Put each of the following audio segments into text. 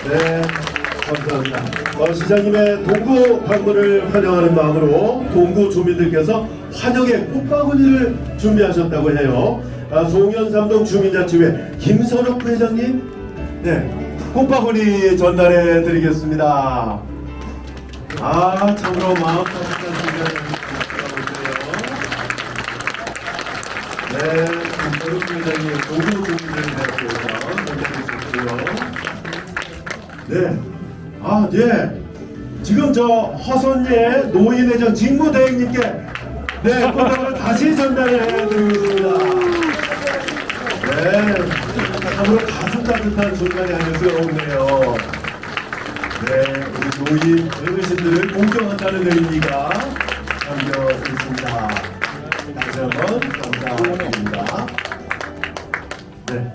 네, 감사합니다. 시장님의 동구 방문을 환영하는 마음으로 동구 주민들께서 환영의 꽃바구니를 준비하셨다고 해요. 송현삼동 주민자치회 김선욱 부회장님, 네, 꽃바구니 전달해 드리겠습니다. 참으로 마음 따뜻한 준비하셨습니다. 네, 김선욱 부회장님 동구 주민들께서 전달해 주셨고요. 네. 예. 지금 저 허선예 노인회장 직무대행님께 네, 꽃다발을 다시 전달해 드립니다. 네. 참으로 가슴 따뜻한 순간이 아닐 수가 없네요. 네. 우리 노인 어르신들을 공경한다는 의미가 담겨 있습니다. 다시 한번 감사드립니다. 네.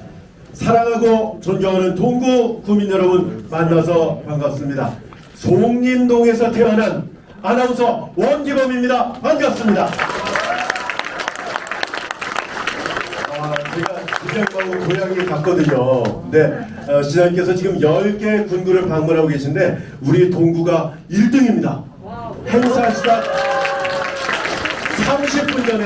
사랑하고 존경하는 동구 구민 여러분 만나서 반갑습니다. 송림동에서 태어난 아나운서 원기범입니다. 반갑습니다. 제가 시장님하고 고향이 같거든요. 네, 시장님께서 지금 10개 군구를 방문하고 계신데 우리 동구가 1등입니다. 행사 시작 30분 전에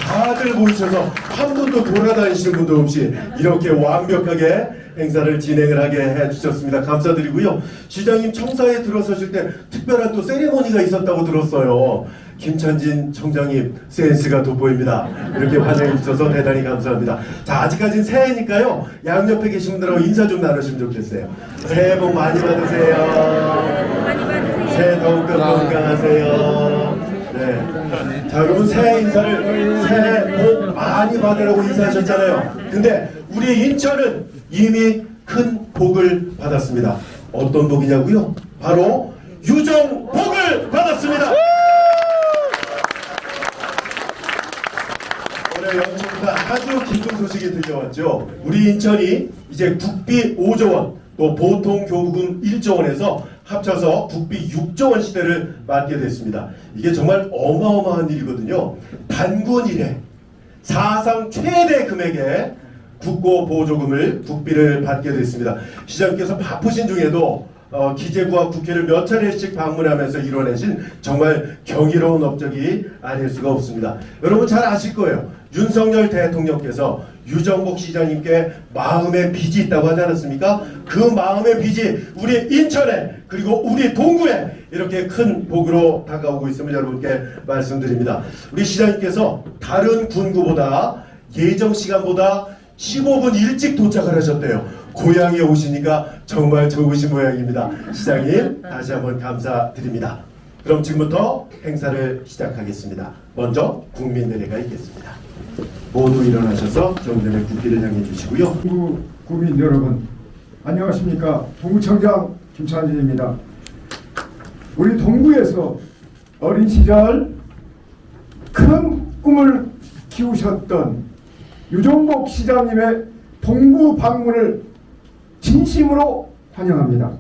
다들 모이셔서 한 분도 돌아다니시는 분도 없이 이렇게 완벽하게 행사를 진행을 하게 해주셨습니다. 감사드리고요. 시장님 청사에 들어서실 때 특별한 또 세리머니가 있었다고 들었어요. 김찬진 청장님 센스가 돋보입니다. 이렇게 환영해 주셔서 대단히 감사합니다. 자, 아직까지는 새해니까요. 양옆에 계신 분들하고 인사 좀 나누시면 좋겠어요. 새해 복 많이 받으세요. 새해 더욱더 건강하세요. 네. 자, 여러분 새해 인사를 새해 복 많이 받으라고 인사하셨잖아요. 근데 우리 인천은 이미 큰 복을 받았습니다. 어떤 복이냐고요? 바로 유정복을 받았습니다. 오늘 연초부터 아주 기쁜 소식이 들려왔죠. 우리 인천이 이제 국비 5조 원, 또 보통교부금 1조 원에서 합쳐서 국비 6조 원 시대를 맞게 됐습니다. 이게 정말 어마어마한 일이거든요. 단군 이래 사상 최대 금액의 국고 보조금을 국비를 받게 됐습니다. 시장님께서 바쁘신 중에도 기재부와 국회를 몇 차례씩 방문하면서 이뤄내신 정말 경이로운 업적이 아닐 수가 없습니다. 여러분 잘 아실 거예요. 윤석열 대통령께서 유정복 시장님께 마음의 빚이 있다고 하지 않았습니까? 그 마음의 빚이 우리 인천에 그리고 우리 동구에 이렇게 큰 복으로 다가오고 있음을 여러분께 말씀드립니다. 우리 시장님께서 다른 군구보다 예정 시간보다 15분 일찍 도착을 하셨대요. 고향에 오시니까 정말 좋으신 모양입니다. 시장님 다시 한번 감사드립니다. 그럼 지금부터 행사를 시작하겠습니다. 먼저 국민대회가 있겠습니다. 모두 일어나셔서 정전의 국기를 향해 주시고요. 동구 구민 여러분 안녕하십니까. 동구청장 김찬진입니다. 우리 동구에서 어린 시절 큰 꿈을 키우셨던 유정복 시장님의 동구 방문을 진심으로 환영합니다.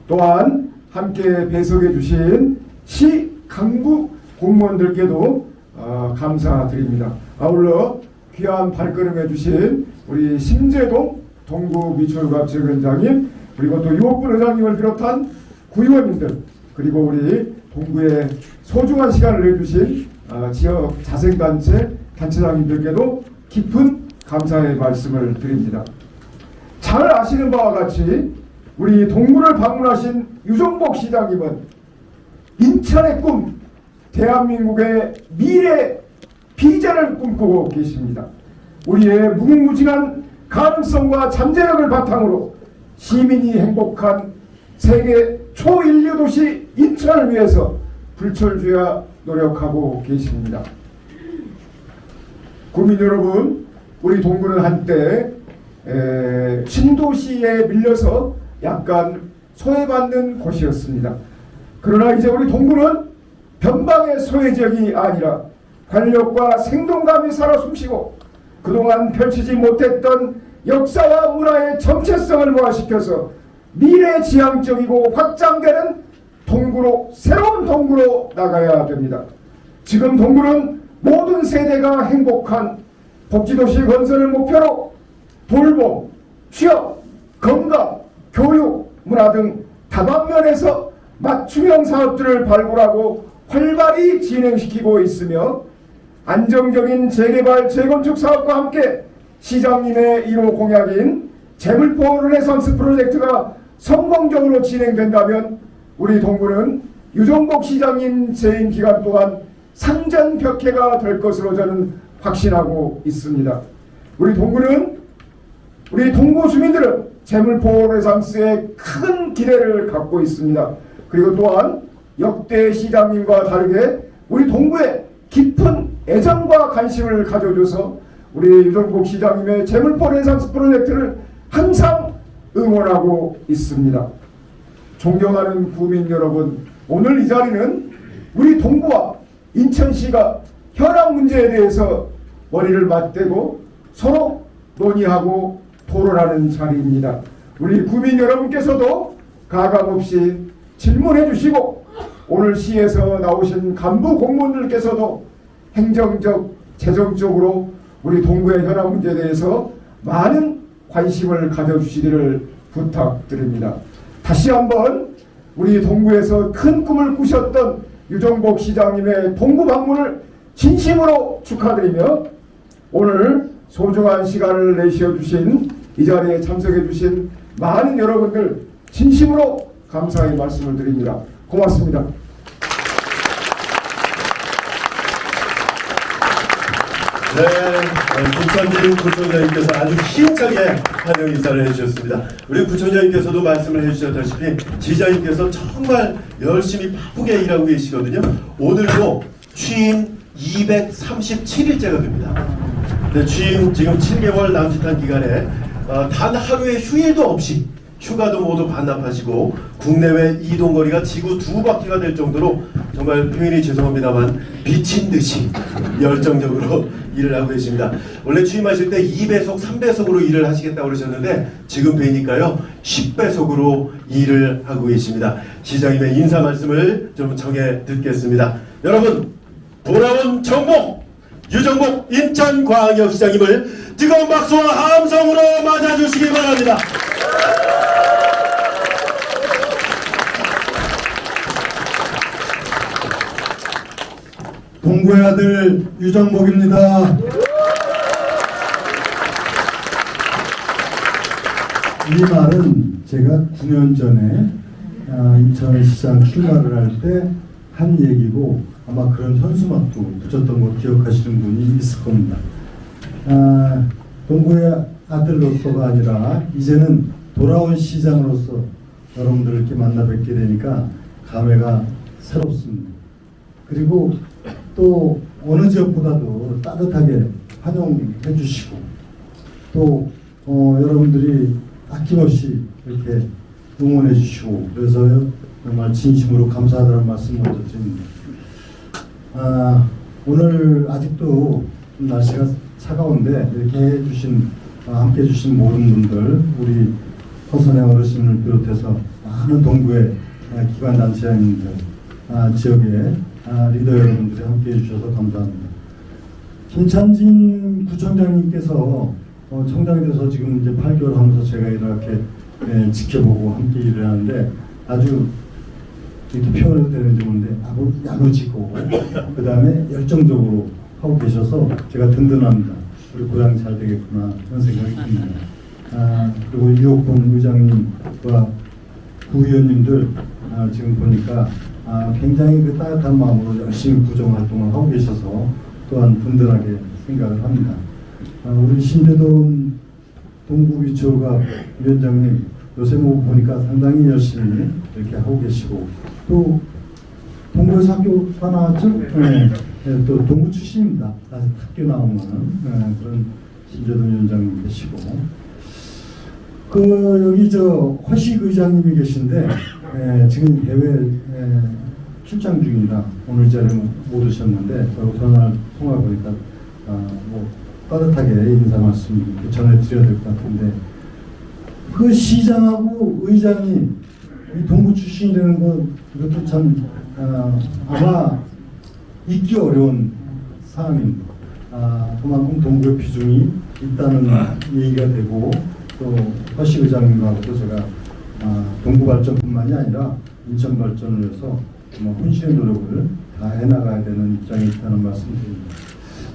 또한 함께 배석해 주신 시 강부 공무원들께도 감사드립니다. 아울러 귀한 발걸음해 주신 우리 심재동 동구미추홀갑재위원장님 그리고 또 유옥분 의장님을 비롯한 구의원님들 그리고 우리 동구에 소중한 시간을 내주신 지역 자생단체 단체장님들께도 깊은 감사의 말씀을 드립니다. 잘 아시는 바와 같이 우리 동구를 방문하신 유정복 시장님은 인천의 꿈, 대한민국의 미래 비전을 꿈꾸고 계십니다. 우리의 무궁무진한 가능성과 잠재력을 바탕으로 시민이 행복한 세계 초인류 도시 인천을 위해서 불철주야 노력하고 계십니다. 국민 여러분, 우리 동구는 한때 신도시에 밀려서 약간 소외받는 곳이었습니다. 그러나 이제 우리 동구는 변방의 소외지역이 아니라 관력과 생동감이 살아 숨쉬고 그동안 펼치지 못했던 역사와 문화의 정체성을 부활시켜서 미래지향적이고 확장되는 동구로, 새로운 동구로 나가야 됩니다. 지금 동구는 모든 세대가 행복한 복지도시 건설을 목표로 돌봄, 취업, 건강, 교육, 문화 등 다방면에서 맞춤형 사업들을 발굴하고 활발히 진행시키고 있으며 안정적인 재개발 재건축 사업과 함께 시장님의 1호 공약인 재물포 르네상스 프로젝트가 성공적으로 진행된다면 우리 동구는 유정복 시장님 재임 기간 동안 상전벽해가 될 것으로 저는 확신하고 있습니다. 우리 동구는, 우리 동구 주민들은 재물포 르네상스에 큰 기대를 갖고 있습니다. 그리고 또한 역대 시장님과 다르게 우리 동구에 깊은 애정과 관심을 가져줘서 우리 유정복 시장님의 재물포 르네상스 프로젝트를 항상 응원하고 있습니다. 존경하는 구민 여러분, 오늘 이 자리는 우리 동구와 인천시가 현안 문제에 대해서 머리를 맞대고 서로 논의하고 토론하는 자리입니다. 우리 구민 여러분께서도 가감없이 질문해 주시고 오늘 시에서 나오신 간부 공무원들께서도 행정적, 재정적으로 우리 동구의 현안 문제에 대해서 많은 관심을 가져주시기를 부탁드립니다. 다시 한번 우리 동구에서 큰 꿈을 꾸셨던 유정복 시장님의 동구 방문을 진심으로 축하드리며 오늘 소중한 시간을 내쉬어 주신 이 자리에 참석해 주신 많은 여러분들 진심으로 감사의 말씀을 드립니다. 고맙습니다. 네, 구천진 구청장님께서 아주 힘차게 환영 인사를 해주셨습니다. 우리 구청장님께서도 말씀을 해주셨다시피 지자님께서 정말 열심히 바쁘게 일하고 계시거든요. 오늘도 취임 237일째가 됩니다. 네, 취임 지금 7개월 남짓한 기간에 단 하루의 휴일도 없이 휴가도 모두 반납하시고 국내외 이동거리가 지구 2바퀴가 될 정도로 정말 표현이 죄송합니다만 비친 듯이 열정적으로 일을 하고 계십니다. 원래 취임하실 때 2배속, 3배속으로 일을 하시겠다고 그러셨는데 지금 뵈니까요 10배속으로 일을 하고 계십니다. 시장님의 인사 말씀을 좀 정해 듣겠습니다. 여러분, 돌아온 정복! 유정복 인천광역시장님을 뜨거운 박수와 함성으로 맞아주시기 바랍니다. 동구의 아들 유정복입니다. 이 말은 제가 9년 전에 인천시장 출마를 할 때 한 얘기고 아마 그런 현수막도 붙였던 거 기억하시는 분이 있을 겁니다. 동구의 아들로서가 아니라 이제는 돌아온 시장으로서 여러분들을 이렇게 만나 뵙게 되니까 감회가 새롭습니다. 그리고 또 어느 지역보다도 따뜻하게 환영해 주시고 또 여러분들이 아낌없이 이렇게 응원해 주시고 그래서 정말 진심으로 감사하다는 말씀 먼저 드립니다. 오늘 아직도 좀 날씨가 차가운데 이렇게 해주신 함께 해주신 모든 분들 우리 허선의 어르신을 비롯해서 많은 동구의 기관단체장님들 지역의 리더 여러분들이 함께 해주셔서 감사합니다. 김찬진 구청장님께서 청장이 돼서 지금 이제 8개월 하면서 제가 이렇게 지켜보고 함께 일을 하는데 아주 이렇게 표현해도 되는지 모르는데 야무지고 그 다음에 열정적으로 하고 계셔서 제가 든든합니다. 우리 고향 잘 되겠구나 그런 생각이 듭니다. 그리고 유옥범 의장님과 구의원님들 지금 보니까 굉장히 그 따뜻한 마음으로 열심히 구정 활동을 하고 계셔서 또한 든든하게 생각을 합니다. 우리 신대돈 동구위초가 위원장님 요새 뭐 보니까 상당히 열심히 이렇게 하고 계시고 또 동구에서 학교가 나왔죠? 네. 네, 또 동구 출신입니다. 학교 나오는 그런 신대돈 위원장님 계시고 여기 허식 의장님이 계신데 지금 해외 출장 중이라 오늘 자리에 못 오셨는데 전화 통화 보니까 뭐 따뜻하게 인사 말씀 전해드려야 될 것 같은데 그 시장하고 의장이 이 동구 출신이라는 건 이것도 참 아마 잊기 어려운 사안입니다. 그만큼 동구의 비중이 있다는 얘기가 되고 또 허식 의장님하고도 제가 동구 발전뿐만이 아니라 인천 발전을 위해서 혼신의 노력을 다 해나가야 되는 입장에 있다는 말씀드립니다.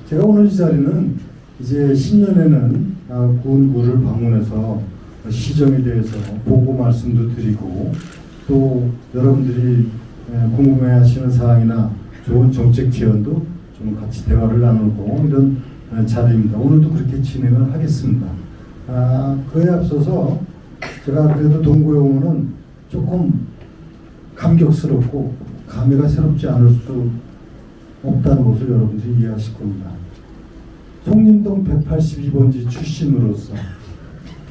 제가 오늘 이 자리는 이제 신년에는 구은구를 방문해서 시정에 대해서 보고 말씀도 드리고 또 여러분들이 궁금해하시는 사항이나 좋은 정책 지원도 좀 같이 대화를 나누고 이런 자리입니다. 오늘도 그렇게 진행을 하겠습니다. 그에 앞서서 제가 그래도 동구에 오면은 조금 감격스럽고 감회가 새롭지 않을 수 없다는 것을 여러분들이 이해하실 겁니다. 송림동 182번지 출신으로서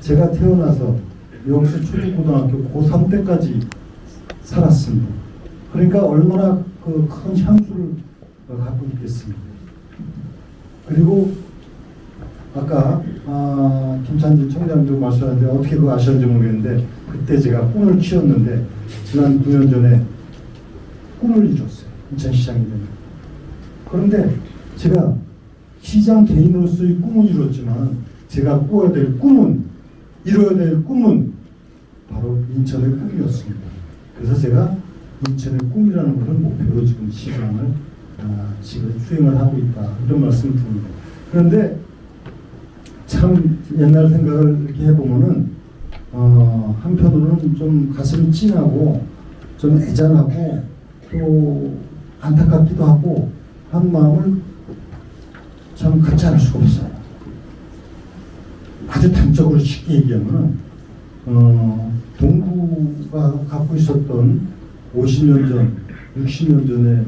제가 태어나서 여기서 초중고등학교 고3 때까지 살았습니다. 그러니까 얼마나 그 큰 향수를 갖고 있겠습니까? 그리고 아까 김찬진 청장도 말씀하셨는데 어떻게 그거 아셨는지 모르겠는데 그때 제가 꿈을 키웠는데 지난 9년 전에 꿈을 이뤘어요. 인천시장이 되면. 그런데 제가 시장 개인으로서의 꿈은 이뤘지만 제가 꾸어야 될 꿈은 이뤄야 될 꿈은 바로 인천의 꿈이었습니다. 그래서 제가 인천의 꿈이라는 것을 목표로 지금 시장을 지금 수행을 하고 있다 이런 말씀을 드립니다. 그런데 참 옛날 생각을 이렇게 해보면은 한편으로는 좀 가슴이 찡하고 좀 애잔하고 또 안타깝기도 하고 한 마음을 참 갖지 않을 수가 없어요. 아주 단적으로 쉽게 얘기하면 동구가 갖고 있었던 50년 전, 60년 전의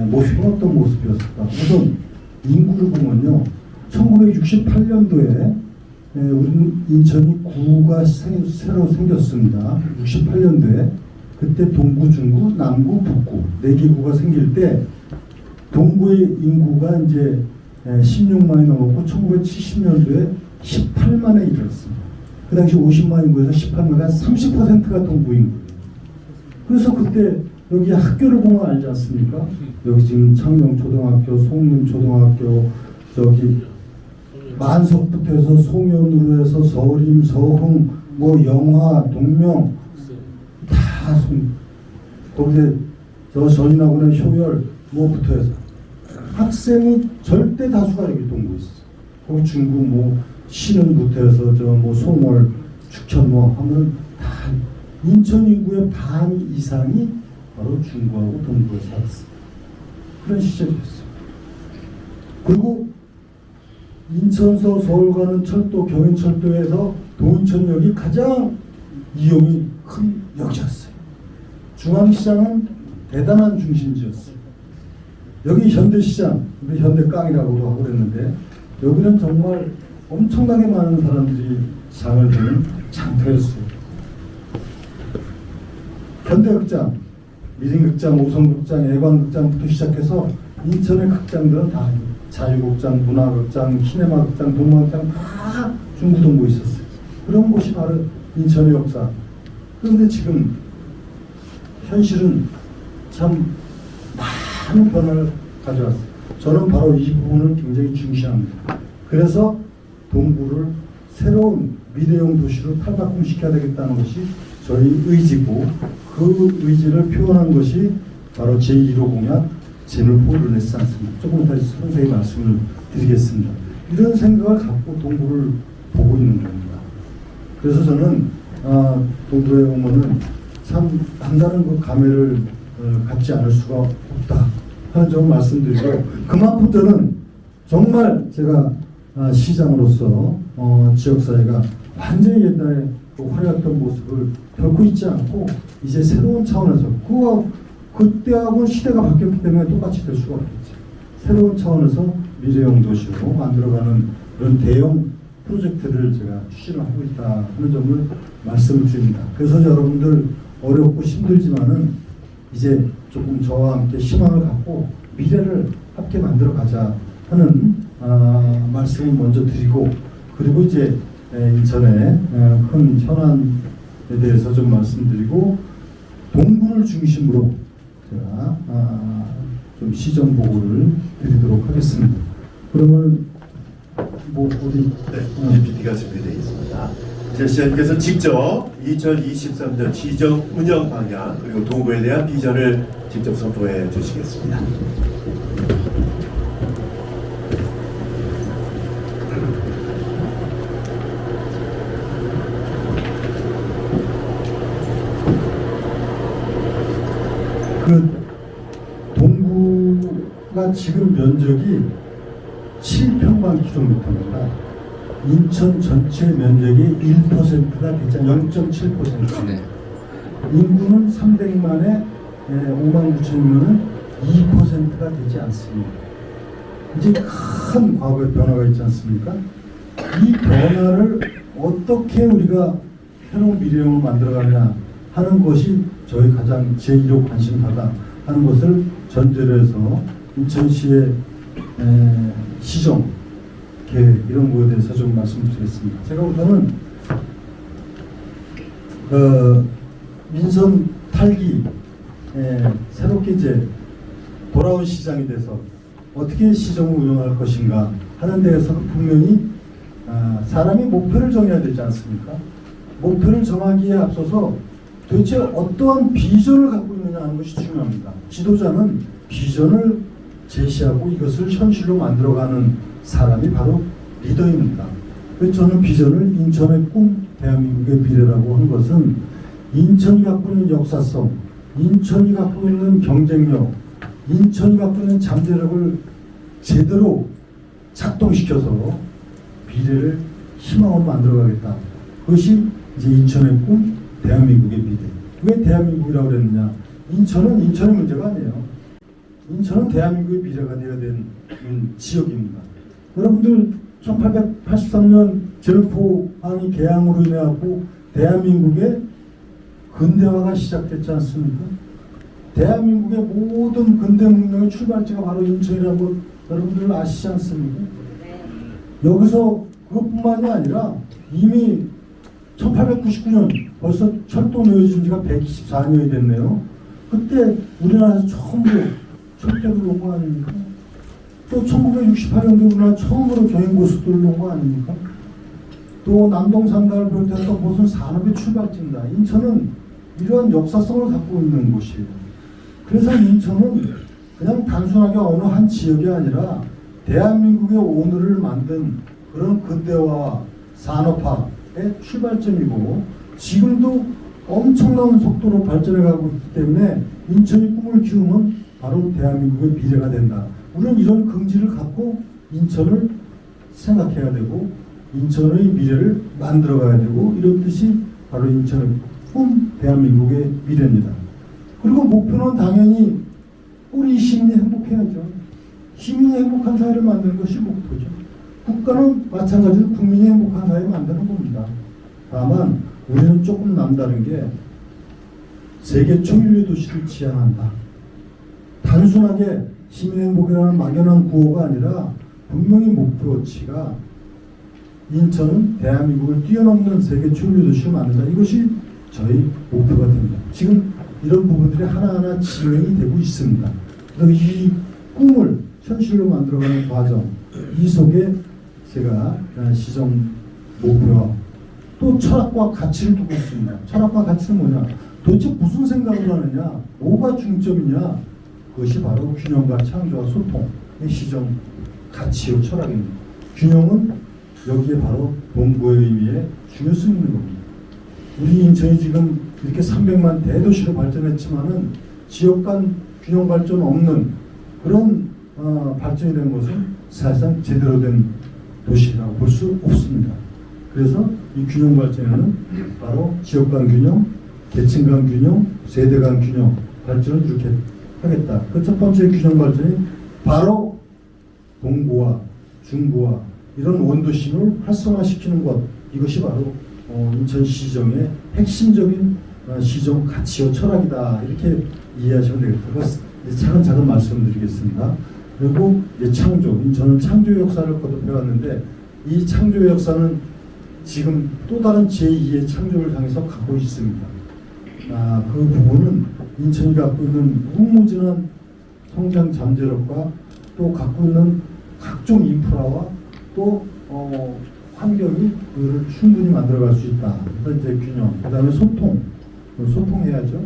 모습은 어떤 모습이었을까? 우선 인구를 보면요. 1968년도에 우리 인천이 구가 새로 생겼습니다. 68년도에 그때 동구, 중구, 남구, 북구 4개 구가 생길 때 동구의 인구가 이제 16만이 넘었고 1970년도에 18만에 이르렀습니다. 그 당시 50만 인구에서 18만가 30%가 동구 인구예요. 그래서 그때 여기 학교를 보면 알지 않습니까? 여기 지금 창녕초등학교, 송림초등학교, 저기 만석부터 해서 송현으로 해서 서림, 서흥, 뭐 영화, 동명 다 거기에 저 전인하고는 효열 뭐부터 해서 학생이 절대 다수가 여기 동구에 있어요. 거기 중구 뭐 신흥부터 해서 저 뭐 송월, 축천 뭐 하면 다 인천 인구의 반 이상이 바로 중구하고 동구에 살았어요. 그런 시절이었어요. 그리고 인천서 서울 가는 철도 경인철도에서 동인천역이 가장 이용이 큰 역이었어요. 중앙시장은 대단한 중심지였어요. 여기 현대시장, 우리 현대깡이라고도 하고 그랬는데 여기는 정말 엄청나게 많은 사람들이 장을 보는 장터였어요. 현대극장, 미림극장, 오성극장, 애관극장부터 시작해서 인천의 극장들은 다 자유극장, 문화극장, 시네마극장, 동화극장 다 중구 동구에 있었어요. 그런 곳이 바로 인천의 역사. 그런데 지금 현실은 참 많은 변화를 가져왔어요. 저는 바로 이 부분을 굉장히 중시합니다. 그래서 동구를 새로운 미래형 도시로 탈바꿈시켜야 되겠다는 것이 저희 의지고 그 의지를 표현한 것이 바로 제1호 공약 재물포 르네상스입니다. 조금 다시 선생님 말씀을 드리겠습니다. 이런 생각을 갖고 동구를 보고 있는 겁니다. 그래서 저는 동구에 오면은 참 남다른 그 감회를 갖지 않을 수가 없다 하는 점을 말씀드리고 그만큼 저는 정말 제가 시장으로서 지역사회가 완전히 옛날에 그 화려했던 모습을 결코 잊지 않고 이제 새로운 차원에서 그때하고는 시대가 바뀌었기 때문에 똑같이 될 수가 없겠죠. 새로운 차원에서 미래형 도시로 만들어가는 그런 대형 프로젝트를 제가 추진을 하고 있다 하는 점을 말씀을 드립니다. 그래서 여러분들 어렵고 힘들지만은 이제 조금 저와 함께 희망을 갖고 미래를 함께 만들어 가자 하는 말씀을 먼저 드리고 그리고 이제 인천의 큰 현안에 대해서 좀 말씀드리고 동구를 중심으로 제가 좀 시정 보고를 드리도록 하겠습니다. 그러면 뭐 어디 PPT가 준비되어 있습니다. 이제 시장님께서 직접 2023년 시정 운영 방향 그리고 동구에 대한 비전을 직접 선포해 주시겠습니다. 그 동구가 지금 면적이 7평방킬로미터입니다. 인천 전체 면적이 1%가 되지 0.7%. 인구는 300만에 5만 9천이면은 2%가 되지 않습니다. 이제 큰 과거의 변화가 있지 않습니까? 이 변화를 어떻게 우리가 새로운 미래형을 만들어가냐 하는 것이 저희 가장 제1호 관심사다 하는 것을 전제로 해서 인천시의 시정 계획 이런 거에 대해서 좀 말씀드리겠습니다. 제가 우선은 민선 탈기 새롭게 이제 돌아온 시장이 돼서 어떻게 시정을 운영할 것인가 하는 데에서 분명히 사람이 목표를 정해야 되지 않습니까? 목표를 정하기에 앞서서 도대체 어떠한 비전을 갖고 있느냐 하는 것이 중요합니다. 지도자는 비전을 제시하고 이것을 현실로 만들어가는 사람이 바로 리더입니다. 그래서 저는 비전을 인천의 꿈, 대한민국의 미래라고 한 것은 인천이 갖고 있는 역사성, 인천이 갖고 있는 경쟁력, 인천이 갖고 있는 잠재력을 제대로 작동시켜서 미래를 희망으로 만들어가겠다. 그것이 이제 인천의 꿈, 대한민국의 미래. 왜 대한민국이라고 그랬느냐? 인천은 인천의 문제가 아니에요. 인천은 대한민국의 미래가 되어야 되는 지역입니다. 여러분들 1883년 제르포항이 개항으로 인해 갖고 대한민국의 근대화가 시작됐지 않습니까? 대한민국의 모든 근대 문명의 출발지가 바로 인천이라는 것 여러분들 아시지 않습니까? 여기서 그것뿐만이 아니라 이미 1899년 벌써 철도 놓여진 지가 124년이 됐네요. 그때 우리나라에서 처음으로 철도를 놓은 거 아닙니까? 또 1968년도 우리나라 처음으로 경인고속도로를 놓은 거 아닙니까? 또 남동상가를 비롯해서 무슨 산업의 출발지입니다. 인천은 이러한 역사성을 갖고 있는 곳이에요. 그래서 인천은 그냥 단순하게 어느 한 지역이 아니라 대한민국의 오늘을 만든 그런 근대화와 산업화의 출발점이고 지금도 엄청난 속도로 발전해가고 있기 때문에 인천이 꿈을 키우면 바로 대한민국의 미래가 된다. 우리는 이런 긍지를 갖고 인천을 생각해야 되고 인천의 미래를 만들어가야 되고 이런 뜻이 바로 인천의 꿈, 대한민국의 미래입니다. 그리고 목표는 당연히 우리 시민이 행복해야죠. 시민이 행복한 사회를 만드는 것이 목표죠. 국가는 마찬가지로 국민이 행복한 사회를 만드는 겁니다. 다만 우리는 조금 남다른 게 세계 총인류 도시를 지향한다. 단순하게 시민 행복이라는 막연한 구호가 아니라 분명히 목표치가 인천은 대한민국을 뛰어넘는 세계 총인류 도시를 만든다. 이것이 저희 목표가 됩니다. 지금 이런 부분들이 하나하나 진행이 되고 있습니다. 그래서 이 꿈을 현실로 만들어가는 과정, 이 속에 제가 시정 목표와 또 철학과 가치를 두고 있습니다. 철학과 가치는 뭐냐? 도대체 무슨 생각을 하느냐? 뭐가 중점이냐? 그것이 바로 균형과 창조와 소통의 시정 가치요 철학입니다. 균형은 여기에 바로 동구의 의미에 중요성이 있는 겁니다. 우리 인천이 지금 이렇게 300만 대도시로 발전했지만은 지역 간 균형 발전 없는 그런 발전이 된 것은 사실상 제대로 된 도시라고 볼 수 없습니다. 그래서 이 균형 발전에는 바로 지역 간 균형, 계층 간 균형, 세대 간 균형 발전을 이렇게 하겠다. 그 첫 번째 균형 발전이 바로 동구와 중구와 이런 원도심을 활성화시키는 것, 이것이 바로 인천시정의 핵심적인 시정 가치와 철학이다. 이렇게 이해하시면 되겠다. 차근차근 말씀드리겠습니다. 그리고 이제 창조, 저는 창조 역사를 거듭해왔는데 이 창조 역사는 지금 또 다른 제2의 창조를 향해서 가고 있습니다. 그 부분은 인천이 갖고 있는 무궁무진한 성장 잠재력과 또 갖고 있는 각종 인프라와 또 환경이 그거를 충분히 만들어갈 수 있다. 그래서 이제 균형, 그 다음에 소통해야죠.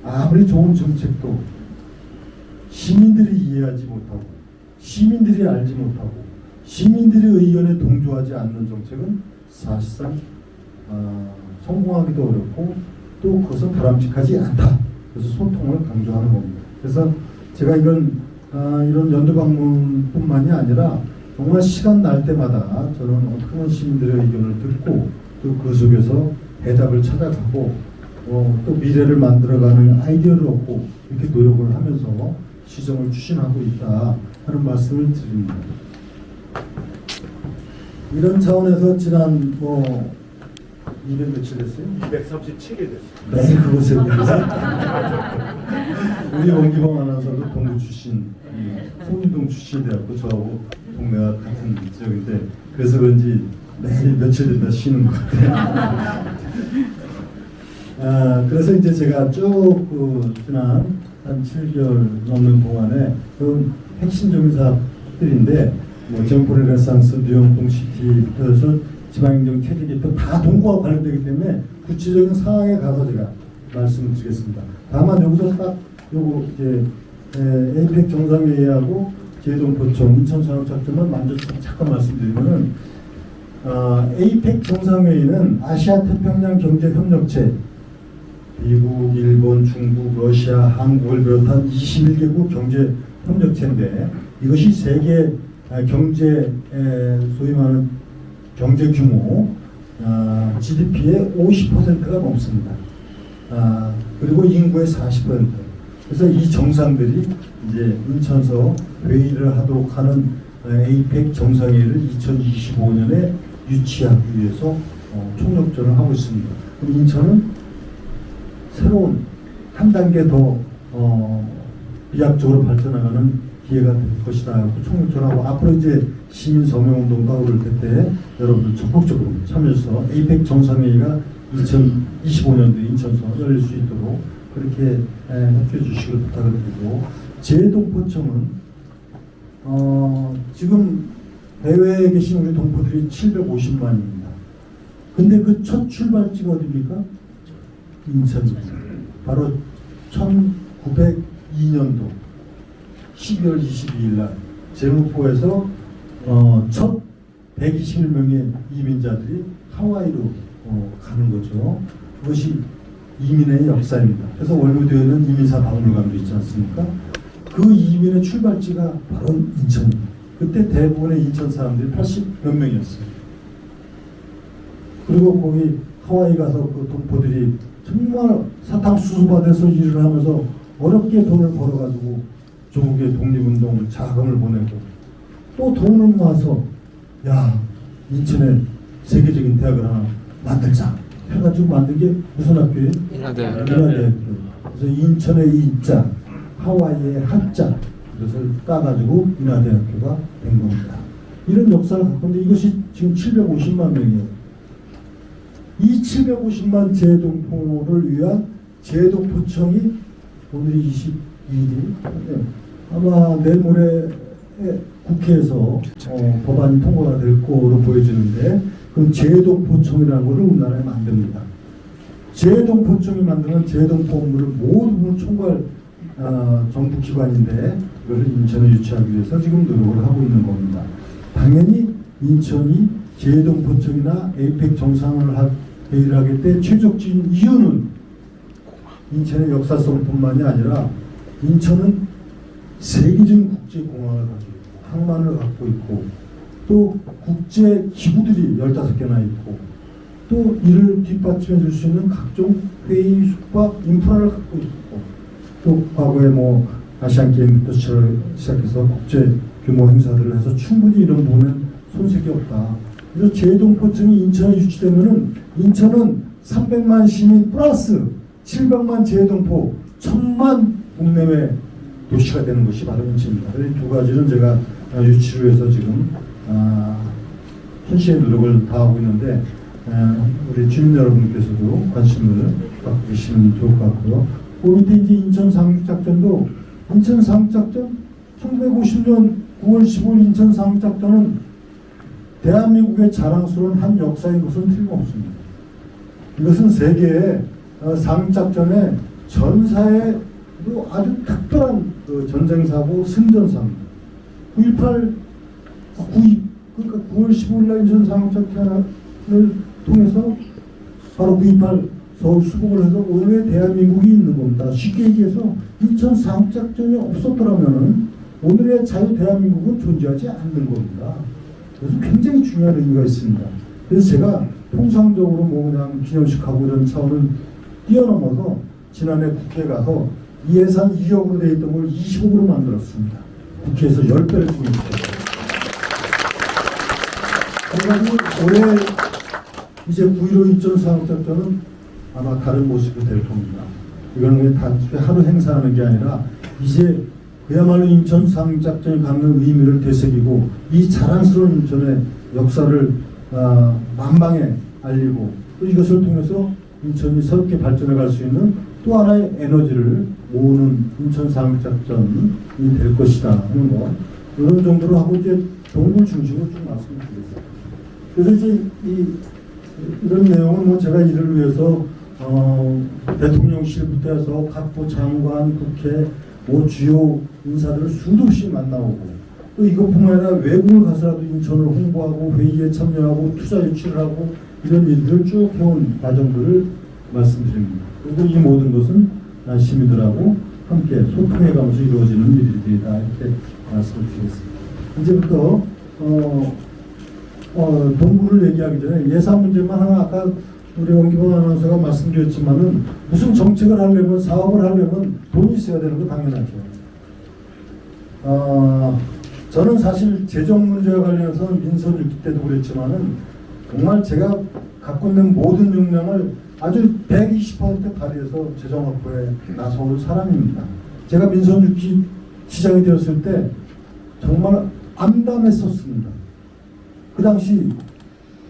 아무리 좋은 정책도 시민들이 이해하지 못하고 시민들이 알지 못하고 시민들의 의견에 동조하지 않는 정책은 사실상 성공하기도 어렵고 또 그것은 바람직하지 않다. 그래서 소통을 강조하는 겁니다. 그래서 제가 이런 연두 방문뿐만이 아니라 정말 시간 날 때마다 저는 어떻게 시민들의 의견을 듣고 또 그 속에서 해답을 찾아가고 또 미래를 만들어가는 아이디어를 얻고 이렇게 노력을 하면서 시정을 추진하고 있다 하는 말씀을 드립니다. 이런 차원에서 지난 200 며칠 됐어요? 237일 됐습니다. 네, 그것에 대해서 우리 원기범 아나운서도 동구 출신, 송림동 출신이었고 저하고 동네가 같은 지역인데 그래서 그런지 매일 며칠 됐다 쉬는 것 같아요. 그래서 이제 제가 쭉 지난 한 7개월 넘는 동안에 그 핵심적인 사업들인데 정포 레네상스, 뉴욕 동시티부터 해서 지방행정 체제 개편 다 동구와 관련되기 때문에 구체적인 상황에 가서 제가 말씀을 드리겠습니다. 다만 여기서 딱 요거 이제 에이펙 정상회의하고 제동포청 인천산업작전만 먼저 잠깐 말씀드리면은 에이펙 정상회의는 아시아태평양 경제협력체 미국, 일본, 중국, 러시아, 한국을 비롯한 21개국 경제협력체인데 이것이 세계 경제 소위 말하는 경제 규모 GDP의 50%가 넘습니다. 그리고 인구의 40%. 그래서 이 정상들이 이제 인천서 회의를 하도록 하는 에이펙 정상회의를 2025년에 유치하기 위해서 총력전을 하고 있습니다. 그럼 인천은 새로운 한 단계 더 비약적으로 발전하는 기회가 될 것이다. 총력전하고 앞으로 이제 시민 서명운동가 오를 때 여러분들 적극적으로 참여해서 에이펙 정상회의가 2025년도 인천서 열릴 수 있도록 그렇게 협조해 주시길 부탁을 드리고 제동포청은 지금 대회에 계신 우리 동포들이 750만입니다. 근데 그 첫 출발지가 어디입니까? 인천입니다. 바로 1902년도 12월 22일 날 제목포에서 첫 121명의 이민자들이 하와이로 가는 거죠. 그것이 이민의 역사입니다. 그래서 월미도에는 이민사 박물관도 있지 않습니까? 그 이민의 출발지가 바로 인천입니다. 그때 대부분의 인천 사람들이 80몇 명이었어요. 그리고 거기 하와이 가서 그 동포들이 정말 사탕수수밭에서 일을 하면서 어렵게 돈을 벌어가지고 조국의 독립운동 자금을 보내고 또 돈을 모아서 야 인천에 세계적인 대학을 하나 만들자 해가지고 만든 게 무슨 학교예요? 인하대학교. 그래서 인천의 인자, 하와이의 한자 그것을 따가지고 인하대학교가 된 겁니다. 이런 역사를 갖고 있는데 이것이 지금 750만 명이에요. 이 750만 제동포를 위한 제동포청이 오늘이 22일이 아마 내일 모레 국회에서 법안이 통과가 될 거로 보여지는데 그럼 제동포청이라는 것을 우리나라에 만듭니다. 제동포청이 만드는 제동포 업무를 모두 총괄 정부 기관인데 이것을 인천에 유치하기 위해서 지금 노력을 하고 있는 겁니다. 당연히 인천이 제동포청이나 에이펙 정상회의를 하게 때 최적지인 이유는 인천의 역사성뿐만이 아니라 인천은 세계적인 국제공항을 가지고 있고 항만을 갖고 있고 또 국제 기구들이 15개나 있고 또 이를 뒷받침해 줄 수 있는 각종 회의, 숙박, 인프라를 갖고 있고 또 과거에 아시안게임부터 시작해서 국제 규모 행사들을 해서 충분히 이런 부분은 손색이 없다. 그래서 제동포청이 인천에 유치되면은 인천은 300만 시민 플러스 700만 제동포 1000만 동네외 도시가 되는 것이 바로 인천입니다. 이 두 가지는 제가 유치를 위해서 지금 현실의 노력을 다하고 있는데 우리 주민 여러분께서도 관심을 갖고 계시면 좋을 것 같고요. 그 밑에 이제 인천 상륙작전도 인천 상륙작전 1950년 9월 15일 인천 상륙작전은 대한민국의 자랑스러운 한 역사인 것은 틀림없습니다. 이것은 세계의 상륙작전의 전사에도 아주 특별한 전쟁사고 승전사입니다. 그러니까 9월 15일 날 인천 상륙작전을 통해서 바로 9.28 서울 수복을 해서 오늘의 대한민국이 있는 겁니다. 쉽게 얘기해서 인천 상륙작전이 없었더라면 오늘의 자유 대한민국은 존재하지 않는 겁니다. 그래서 굉장히 중요한 의미가 있습니다. 그래서 제가 통상적으로 뭐 그냥 기념식하고 이런 차원을 뛰어넘어서 지난해 국회에 가서 이 예산 2억으로 되어 있던 걸 20억으로 만들었습니다. 국회에서 10배를 증액했어요. 그래가지고 올해 이제 9.15 인천 상륙작전은 아마 다른 모습이 될 겁니다. 이거는 단순히 하루 행사하는 게 아니라 이제 그야말로 인천 상륙작전이 갖는 의미를 되새기고 이 자랑스러운 인천의 역사를 만방에 알리고 또 이것을 통해서 인천이 새롭게 발전해 갈 수 있는 또 하나의 에너지를 모으는 인천 상륙작전이 될 것이다 하는 거 이런 정도로 하고 이제 동굴 중심으로 좀 말씀드리겠습니다. 그래서 이제 이런 내용은 뭐 제가 이를 위해서 대통령실부터 해서 각부 장관, 국회, 뭐 주요 인사들을 수도 없이 만나오고 또 이것뿐만 아니라 외국을 가서라도 인천을 홍보하고 회의에 참여하고 투자 유치를 하고 이런 일들을 쭉 해온 과정들을 말씀드립니다. 그리고 이 모든 것은 시민들하고 함께 소통해가면서 이루어지는 일들이다 이렇게 말씀을 드리겠습니다. 이제부터 동구를 얘기하기 전에 예산 문제만 하나 아까 우리 원기범 아나운서가 말씀드렸지만은 무슨 정책을 하려면 사업을 하려면 돈이 있어야 되는 거 당연하죠. 저는 사실 재정 문제와 관련해서 민선 6기 때도 그랬지만은 정말 제가 갖고 있는 모든 역량을 아주 120% 발휘해서 재정 확보에 나서온 사람입니다. 제가 민선 6기 시장이 되었을 때 정말 암담했었습니다. 그 당시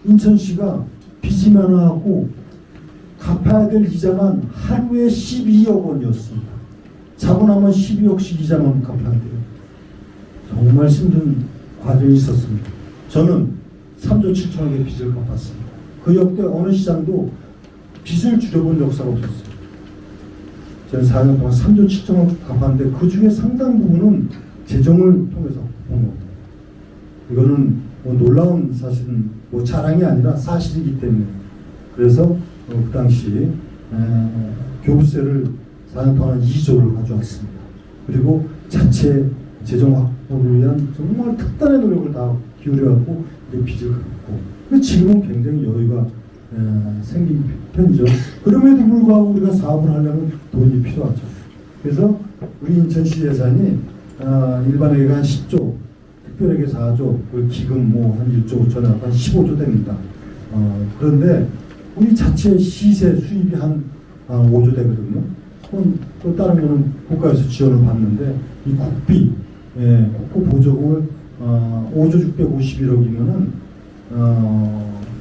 인천시가 빚이 많아갖고 갚아야 될 이자만 하루에 12억 원이었습니다. 자고 나면 12억씩 이자만 갚아야 돼요. 정말 힘든 과정이 있었습니다. 저는 3조 7천억의 빚을 갚았습니다. 그 역대 어느 시장도 빚을 줄여본 역사가 없었어요. 저는 4년 동안 3조 7천억 갚았는데 그 중에 상당 부분은 재정을 통해서 본 겁니다. 이거는 뭐 놀라운 사실은 뭐 자랑이 아니라 사실이기 때문에 그래서 그 당시 교부세를 4년 동안 2조를 가져왔습니다. 그리고 자체 재정 확보를 위한 정말 특단의 노력을 다 기울여갖고 빚을 갚고 지금은 굉장히 여유가 생긴 편이죠. 그럼에도 불구하고 우리가 사업을 하려면 돈이 필요하죠. 그래서 우리 인천시 예산이 일반에게 한 10조, 특별에게 4조, 기금 뭐 한 1조 5천억, 한 15조 됩니다. 그런데 우리 자체 시세 수입이 한 5조 되거든요. 또 다른 거는 국가에서 지원을 받는데 이 국비, 국고 보조금을 5조 651억이면은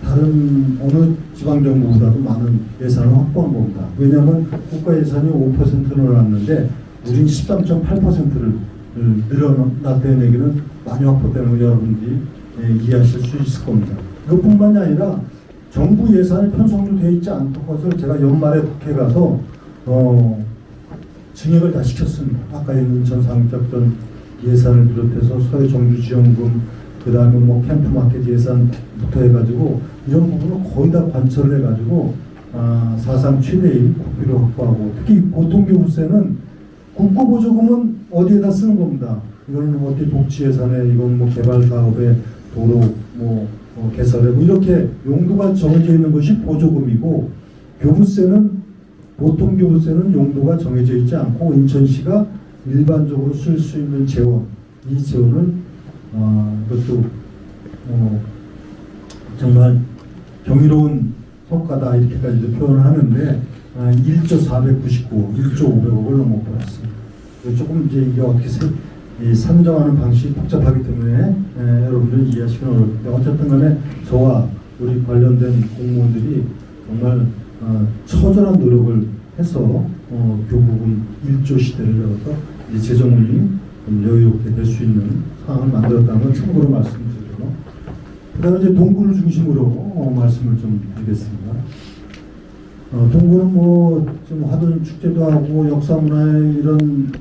다른 어느 지방정부보다도 많은 예산을 확보한 겁니다. 왜냐하면 국가 예산이 5% 늘어났는데 우린 13.8%를 늘어났다는 얘기는 많이 확보되는 걸 여러분들이 이해하실 수 있을 겁니다. 그것뿐만이 아니라 정부 예산이 편성도 되어 있지 않던 것을 제가 연말에 국회에 가서 증액을 다 시켰습니다. 아까 있는 전 상륙작전 예산을 비롯해서 서해정주지원금, 그 다음에 뭐 캠프마켓 예산부터 해가지고 이런 부분을 거의 다 관철을 해가지고 사상 최대의 국비를 확보하고 특히 고통교부세는 국고보조금은 어디에다 쓰는 겁니다. 이거는 뭐 어디 복지 예산에, 이건 뭐 개발 사업에, 도로 뭐 개설에 뭐 이렇게 용도가 정해져 있는 것이 보조금이고 교부세는 보통 교부세는 용도가 정해져 있지 않고 인천시가 일반적으로 쓸 수 있는 재원, 이 재원을 이것도 정말 경이로운 성과다 이렇게까지도 표현을 하는데 1조 499, 1조 500억을 넘어버렸습니다. 조금 이제 이게 어떻게 산정하는 방식이 복잡하기 때문에 여러분들은 이해하시기는 어렵는데 어쨌든 간에 저와 우리 관련된 공무원들이 정말 처절한 노력을 해서 교부금 1조 시대를 열어서 이제 재정운이 좀 여유롭게 될 수 있는 상황을 만들었다는 걸 참고로 말씀드리고 그다음에 이제 동구를 중심으로 말씀을 좀 드리겠습니다. 동구는 좀 하던 축제도 하고 역사문화의 이런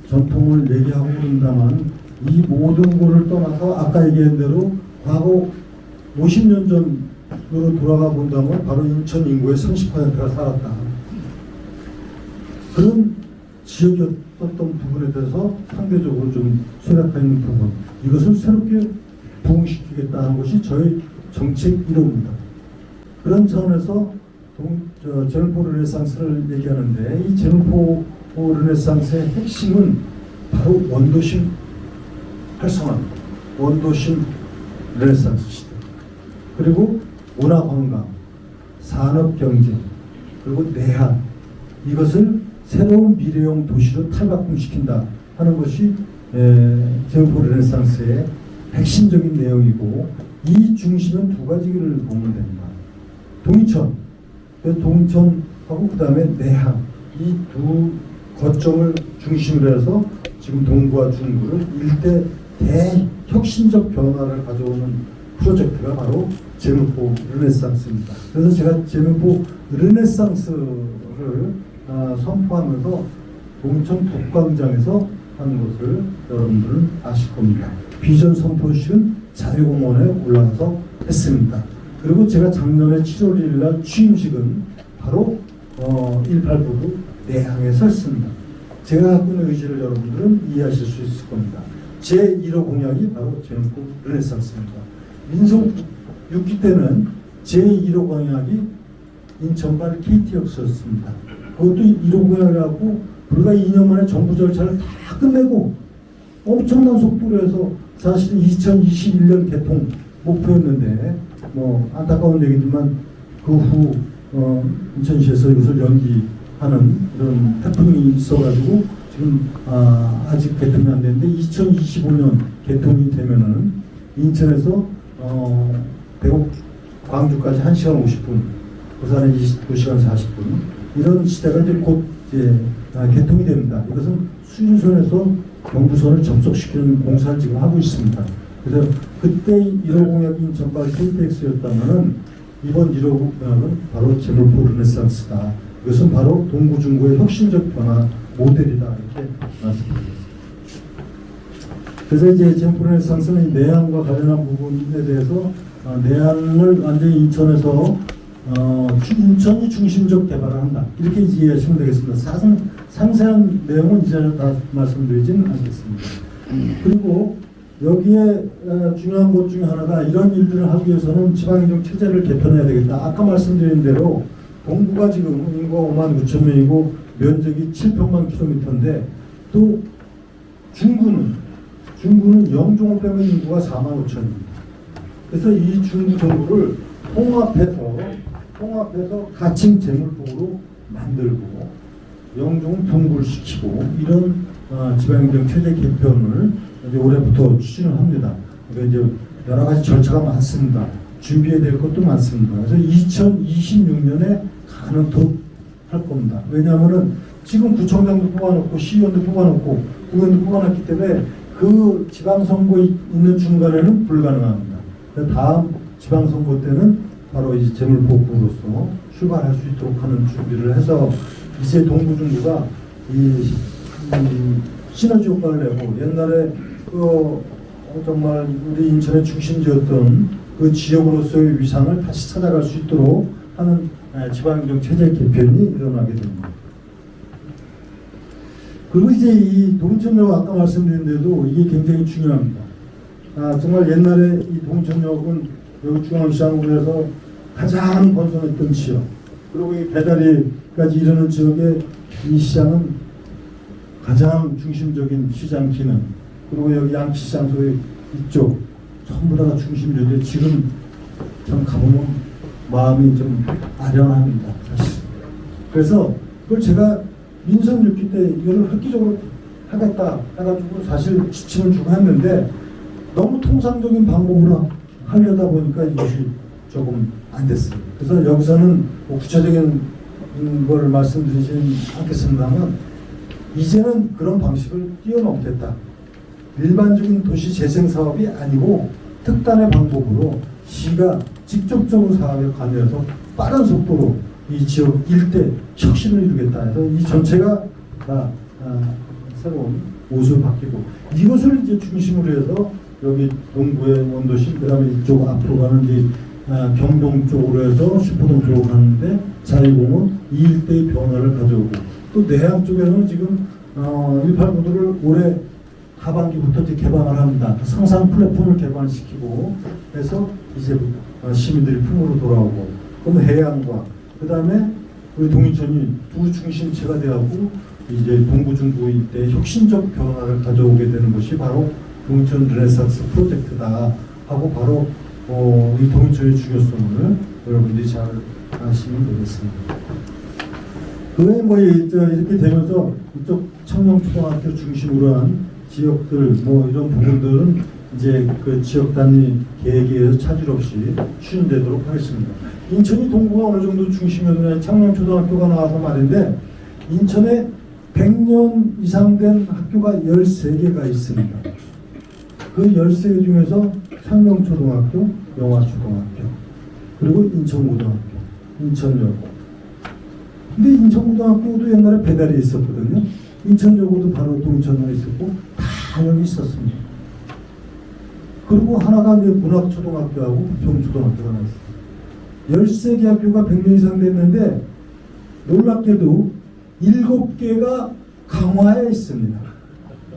전통을 얘기하고 그런다만 이 모든 거를 떠나서 아까 얘기한 대로 과거 50년 전으로 돌아가 본다면 바로 인천 인구의 30%가 살았다. 그런 지역이었던 부분에 대해서 상대적으로 좀 쇠락해 있는 부분, 이것을 새롭게 부흥시키겠다는 것이 저희 정책 1호입니다. 그런 차원에서 제물포 르네상스를 얘기하는데, 이 제물포 르네상스의 핵심은 바로 원도심 활성화입니다. 원도심 르네상스 시대, 그리고 문화관광, 산업경제, 그리고 내한, 이것을 새로운 미래형 도시로 탈바꿈시킨다 하는 것이 제물포 르네상스의 핵심적인 내용이고, 이 중심은 두 가지를 보면 됩니다. 동인천하고 그 다음에 내한, 이 두 거점을 중심으로 해서 지금 동구와 중구를 일대 대혁신적 변화를 가져오는 프로젝트가 바로 제물포 르네상스입니다. 그래서 제가 제물포 르네상스를 선포하면서 동천 북광장에서 한 것을 여러분들은 아실 겁니다. 비전 선포식은 자유공원에 올라가서 했습니다. 그리고 제가 작년에 7월 1일 날 취임식은 바로 189도 내항에서 했습니다. 제가 갖고 있는 의지를 여러분들은 이해하실 수 있을 겁니다. 제1호 공약이 바로 제물포 르네상스입니다. 민속 6기 때는 제1호 공약이 인천발 KT역이었습니다. 그것도 1호 공약이라고 불과 2년 만에 정부 절차를 다 끝내고 엄청난 속도로 해서 사실 2021년 개통 목표였는데, 안타까운 얘기지만 그 후 인천시에서 이것을 연기하는 이런 태풍이 있어가지고 지금 아직 개통이 안 됐는데, 2025년 개통이 되면은 인천에서 대구 광주까지 1시간 50분, 부산에 22시간 40분, 이런 시대가 이제 곧 개통이 됩니다. 이것은 수인선에서 경부선을 접속시키는 공사를 지금 하고 있습니다. 그래서 그때 1호 공약이 인천발 KTX였다면은 이번 1호 공약은 바로 제물포 르네상스다. 이것은 바로 동구 중구의 혁신적 변화 모델이다, 이렇게 말씀드리겠습니다. 그래서 이제 제물포 르네상스는 내항과 관련한 부분에 대해서 내항을 완전히 인천에서 인천이 중심적 개발을 한다, 이렇게 이해하시면 되겠습니다. 상세한 내용은 이제 다 말씀드리지는 않겠습니다. 그리고 여기에 중요한 것 중에 하나가, 이런 일들을 하기 위해서는 지방행정 체제를 개편해야 되겠다. 아까 말씀드린 대로 동구가 지금 인구가 5만 9천 명이고 면적이 7평만 킬로미터인데, 또 중구는 영종을 빼면 인구가 4만 5천입니다. 그래서 이 중구 동구를 통합해서 가칭 제물포로 만들고 영종을 분굴시키고, 이런 지방행정 체제 개편을 이제 올해부터 추진을 합니다. 그러니까 이제 여러 가지 절차가 많습니다. 준비해야 될 것도 많습니다. 그래서 2026년에 가능토록 할 겁니다. 왜냐하면은 지금 구청장도 뽑아놓고 시의원도 뽑아놓고 의원도 뽑아놨기 때문에 그 지방선거 있는 중간에는 불가능합니다. 다음 지방선거 때는 바로 이제 제물포구로서 출발할 수 있도록 하는 준비를 해서, 이제 동구 중구가 이 시너지 효과를 내고, 옛날에 정말 우리 인천의 중심지였던 그 지역으로서의 위상을 다시 찾아갈 수 있도록 하는 지방행정 체제 개편이 일어나게 됩니다. 그리고 이제 이 동천역, 아까 말씀드린 대로 이게 굉장히 중요합니다. 정말 옛날에 이 동천역은 여기 중앙시장으로 해서 가장 번성했던 지역, 그리고 이 배다리까지 이르는 지역의 이 시장은 가장 중심적인 시장 기능, 그리고 여기 양치시장 소위 이쪽 전부 다가 중심지인데, 지금 참 가보면 마음이 좀 아련합니다, 사실. 그래서 그걸 제가 민선 6기 때 이거를 획기적으로 하겠다 해가지고 사실 지침을 주고 했는데, 너무 통상적인 방법으로 하려다 보니까 이것이 조금 안 됐어요. 그래서 여기서는 구체적인 걸 말씀드리지는 않겠습니다만, 이제는 그런 방식을 뛰어넘겠다. 일반적인 도시 재생 사업이 아니고 특단의 방법으로 시가 직접적으로 사업에 관여해서 빠른 속도로 이 지역 일대 혁신을 이루겠다 해서 이 전체가 다 새로운 옷을 바뀌고 이것을 이제 중심으로 해서 여기 동구의 원도심 그다음에 이쪽 앞으로 가는 이 경동 쪽으로 해서 슈퍼동 쪽으로 가는데 자유공원 이 일대의 변화를 가져오고 또 내양 쪽에서는 지금 189도를 올해 하반기부터 이제 개방을 합니다. 상상 플랫폼을 개발시키고 해서 이제 시민들이 품으로 돌아오고 그럼 해양과 그 다음에 우리 동인천이 두 중심체가 되고 이제 동부 중부 일대 혁신적 변화를 가져오게 되는 것이 바로 동인천 르네상스 프로젝트다 하고 바로 이 동인천의 중요성을 여러분들이 잘 아시면 되겠습니다. 그 외에 뭐 이렇게 되면서 이쪽 청룡초등학교 중심으로 한 지역들 뭐 이런 부분들은 이제 그 지역 단위 계획에 의해서 차질 없이 추진되도록 하겠습니다. 인천이 동구가 어느 정도 중심이었느냐 청룡초등학교가 나와서 말인데 인천에 100년 이상 된 학교가 13개가 있습니다. 그 13개 중에서 청룡초등학교, 영화초등학교, 그리고 인천고등학교, 인천여고. 근데 인천고등학교도 옛날에 배달이 있었거든요. 인천여고도 바로 동천에 있었고 다 여기 있었습니다. 그리고 하나가 이제 문학초등학교하고 부평초등학교가 하나 있어요. 13개 학교가 100년 이상 됐는데 놀랍게도 7개가 강화에 있습니다.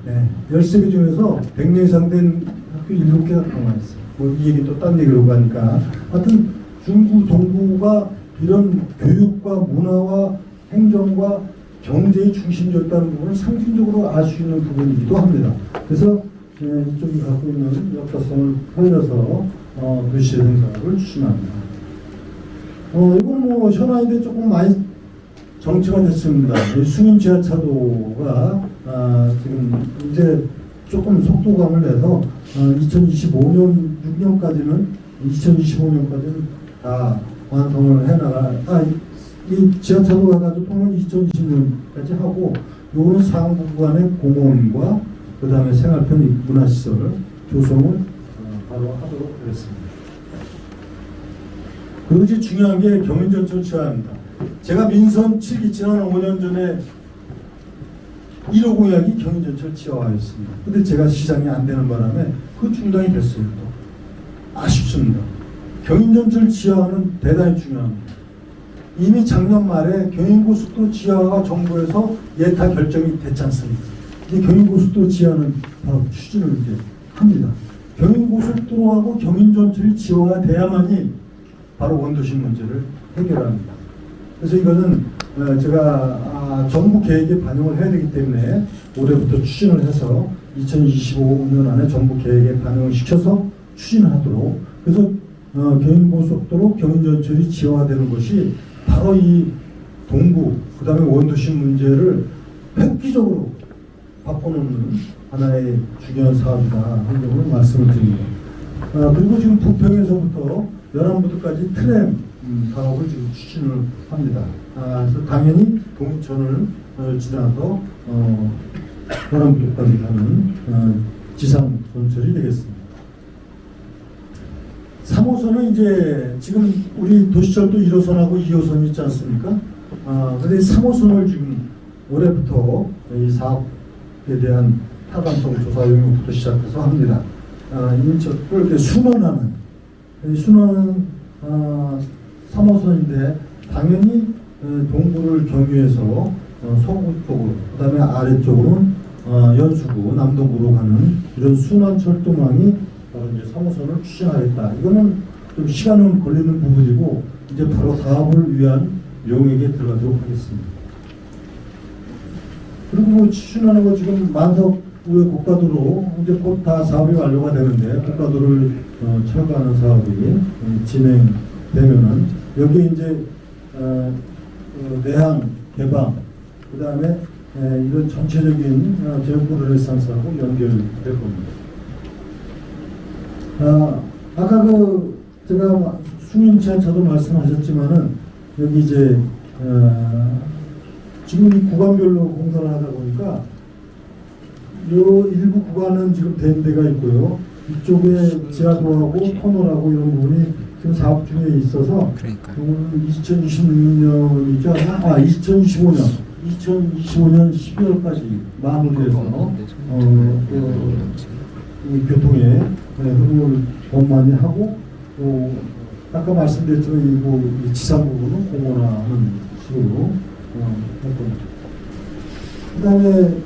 네, 13개 중에서 100년 이상 된 학교 7개가 강화에 있어요. 뭐 이 얘기 또 딴 얘기로 가니까 하여튼 중구 동구가 이런 교육과 문화와 행정과 경제의 중심지였다는 부분을 상징적으로 알 수 있는 부분이기도 합니다. 그래서 이쪽이 갖고 있는 역사성을 살려서 도시의 생사를 추진합니다. 이건 뭐 현안인데 조금 많이 정치가 됐습니다. 수민 지하차도가 지금 이제 조금 속도감을 내서 2025년 2025년까지는 다 완성을 해나갈. 이 지하차도 가지고 통은 2020년까지 하고 요거는 상부 구간의 공원과 그 다음에 생활편 문화시설 조성을 바로 하도록 하겠습니다. 그리고 이제 중요한 게 경인전철 지하입니다. 제가 민선 7기 지난 5년 전에 1호 공약이 경인전철 지하화였습니다. 근데 제가 시장이 안 되는 바람에 그 중단이 됐어요. 또 아쉽습니다. 경인전철 지하화는 대단히 중요합니다. 이미 작년 말에 경인고속도로 지하화가 정부에서 예타 결정이 됐지 않습니까? 이제 경인고속도로 지하는 바로 추진을 이제 합니다. 경인고속도로하고 경인전철이 지하화가 돼야만이 바로 원도심 문제를 해결합니다. 그래서 이거는 제가 정부 계획에 반영을 해야 되기 때문에 올해부터 추진을 해서 2025년 안에 정부 계획에 반영을 시켜서 추진하도록. 그래서 경인고속도로 경인전철이 지하화되는 것이 바로 이 동구 그 다음에 원도심 문제를 획기적으로 바꿔놓는 하나의 중요한 사업이다 하는 점을 말씀을 드립니다. 그리고 지금 부평에서부터 연안부두까지 트램 사업을 지금 추진을 합니다. 그래서 당연히 동인천을 지나서 연안부두까지 가는 지상 전철이 되겠습니다. 3호선은 이제 지금 우리 도시철도 1호선하고 2호선이 있지 않습니까? 근데 3호선을 지금 올해부터 이 사업에 대한 타당성 조사 용역부터 시작해서 합니다. 인천을 이렇게 순환하는 3호선인데 당연히 동부를 경유해서 서구 쪽으로 그 다음에 아래쪽으로는 연수구 남동구로 가는 이런 순환 철도망이 바로 이제 3호선을 추진하겠다. 이거는 좀 시간은 걸리는 부분이고 이제 바로 사업을 위한 용역에 들어가도록 하겠습니다. 그리고 뭐 추진하는 거 지금 만석 우회 고가도로 이제 곧 다 사업이 완료가 되는데 고가도를 철거하는 사업이 진행되면은 여기 이제 내항 개방 그 다음에 이런 전체적인 제목부 르네상스하고 연결될 겁니다. 아까 제가 수민 지하차도 말씀하셨지만은 여기 이제 지금 이 구간별로 공사를 하다 보니까 요 일부 구간은 지금 된 데가 있고요. 이쪽에 지하도하고 터널하고 이런 부분이 지금 사업 중에 있어서 2026년이죠. 2025년 12월까지 마무리해서 이 교통에 흐름을 더 많이 하고 또 아까 말씀드렸지만 이 지상 부분은 공원화하는 식으로 했던. 그다음에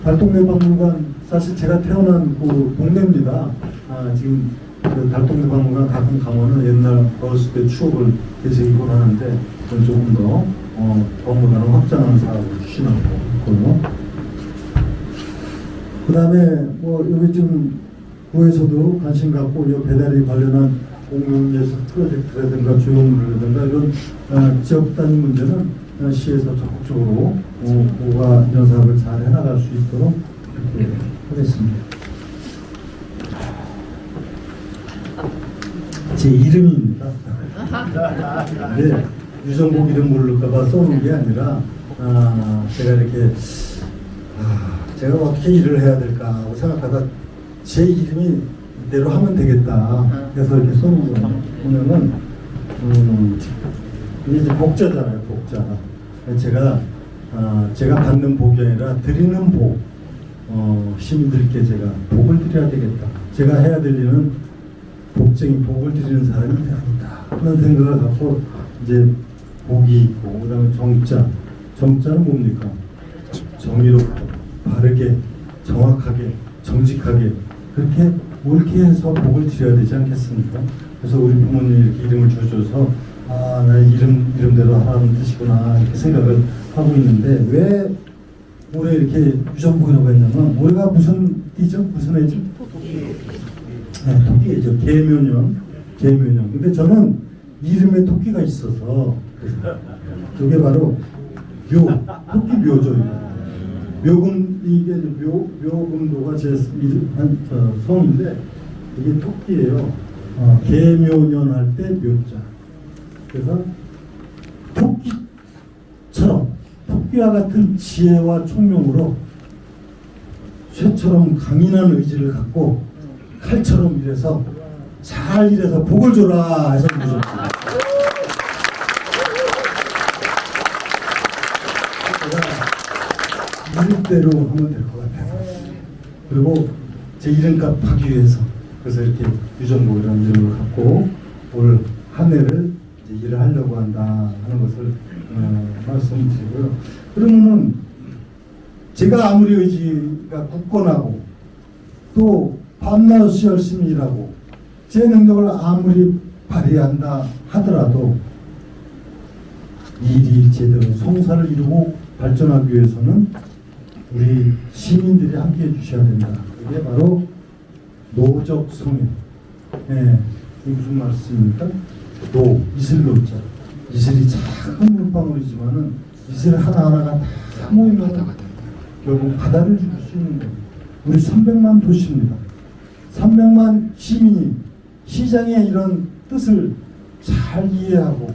달동네 박물관 사실 제가 태어난 그 동네입니다. 지금 그 달동네 박물관 가끔 가면은 옛날 어렸을 때 추억을 되새기곤 하는데 조금 더 박물관을 확장하는 사업을 추진하고 있고요. 그다음에 뭐 여기 좀 구에서도 관심 갖고 이 배달이 관련한 공공예술 프로젝트라든가 조형물이라든가 이런 지역 단위 문제는 시에서 적극적으로 뭐가 이런 사업을 잘 해나갈 수 있도록 이렇게 하겠습니다. 제 이름입니다. 네, 유정복 이름 모를까봐 써놓은 게 아니라 제가 이렇게 제가 어떻게 일을 해야 될까 하고 생각하다 제 이름이 이대로 하면 되겠다 해서 이렇게 써놓은 거예요. 보면은 이게 이제 복자잖아요, 복자. 제가 받는 복이 아니라 드리는 복. 시민들께 제가 복을 드려야 되겠다. 제가 해야 될 일은 복쟁이 복을 드리는 사람이 되야 된다 하는 생각을 갖고 이제 복이 있고 그다음에 정자. 정자는 뭡니까? 정의롭고 바르게 정확하게 정직하게 그렇게 옳게 해서 복을 드려야 되지 않겠습니까? 그래서 우리 부모님이 이렇게 이름을 주셔서 나 이름대로 하라는 뜻이구나 이렇게 생각을 하고 있는데 왜 올해 이렇게 유정복이라고 했냐면 올해가 무슨 띠죠? 무슨 해죠? 네, 토끼죠. 개묘년. 근데 저는 이름에 토끼가 있어서 그게 바로 토끼 묘죠. 묘금 이게 묘금도가 제 성인데 이게 토끼예요. 개묘년 할 때 묘자. 그래서 토끼처럼 토끼와 같은 지혜와 총명으로 쇠처럼 강인한 의지를 갖고 칼처럼 일해서 잘 일해서 복을 줘라 해서 부르셨습니다. 이름대로 하면 될 것 같아서 그리고 제 이름값 하기 위해서 그래서 이렇게 유정복이라는 이름을 갖고 올 한 해를 이제 일을 하려고 한다 하는 것을 말씀드리고요. 그러면은 제가 아무리 의지가 굳건하고 또 밤낮없이 열심히 일하고 제 능력을 아무리 발휘한다 하더라도 이 일이 제대로 성사를 이루고 발전하기 위해서는 우리 시민들이 함께해 주셔야 된다. 그게 바로 노적 성인. 예, 이게 무슨 말씀입니까? 이슬노자. 이슬이 작은 물방울이지만은 이슬 하나하나가 다 모이면 결국 바다를 죽일 수 있는 겁니다. 우리 300만 도시입니다. 300만 시민이 시장의 이런 뜻을 잘 이해하고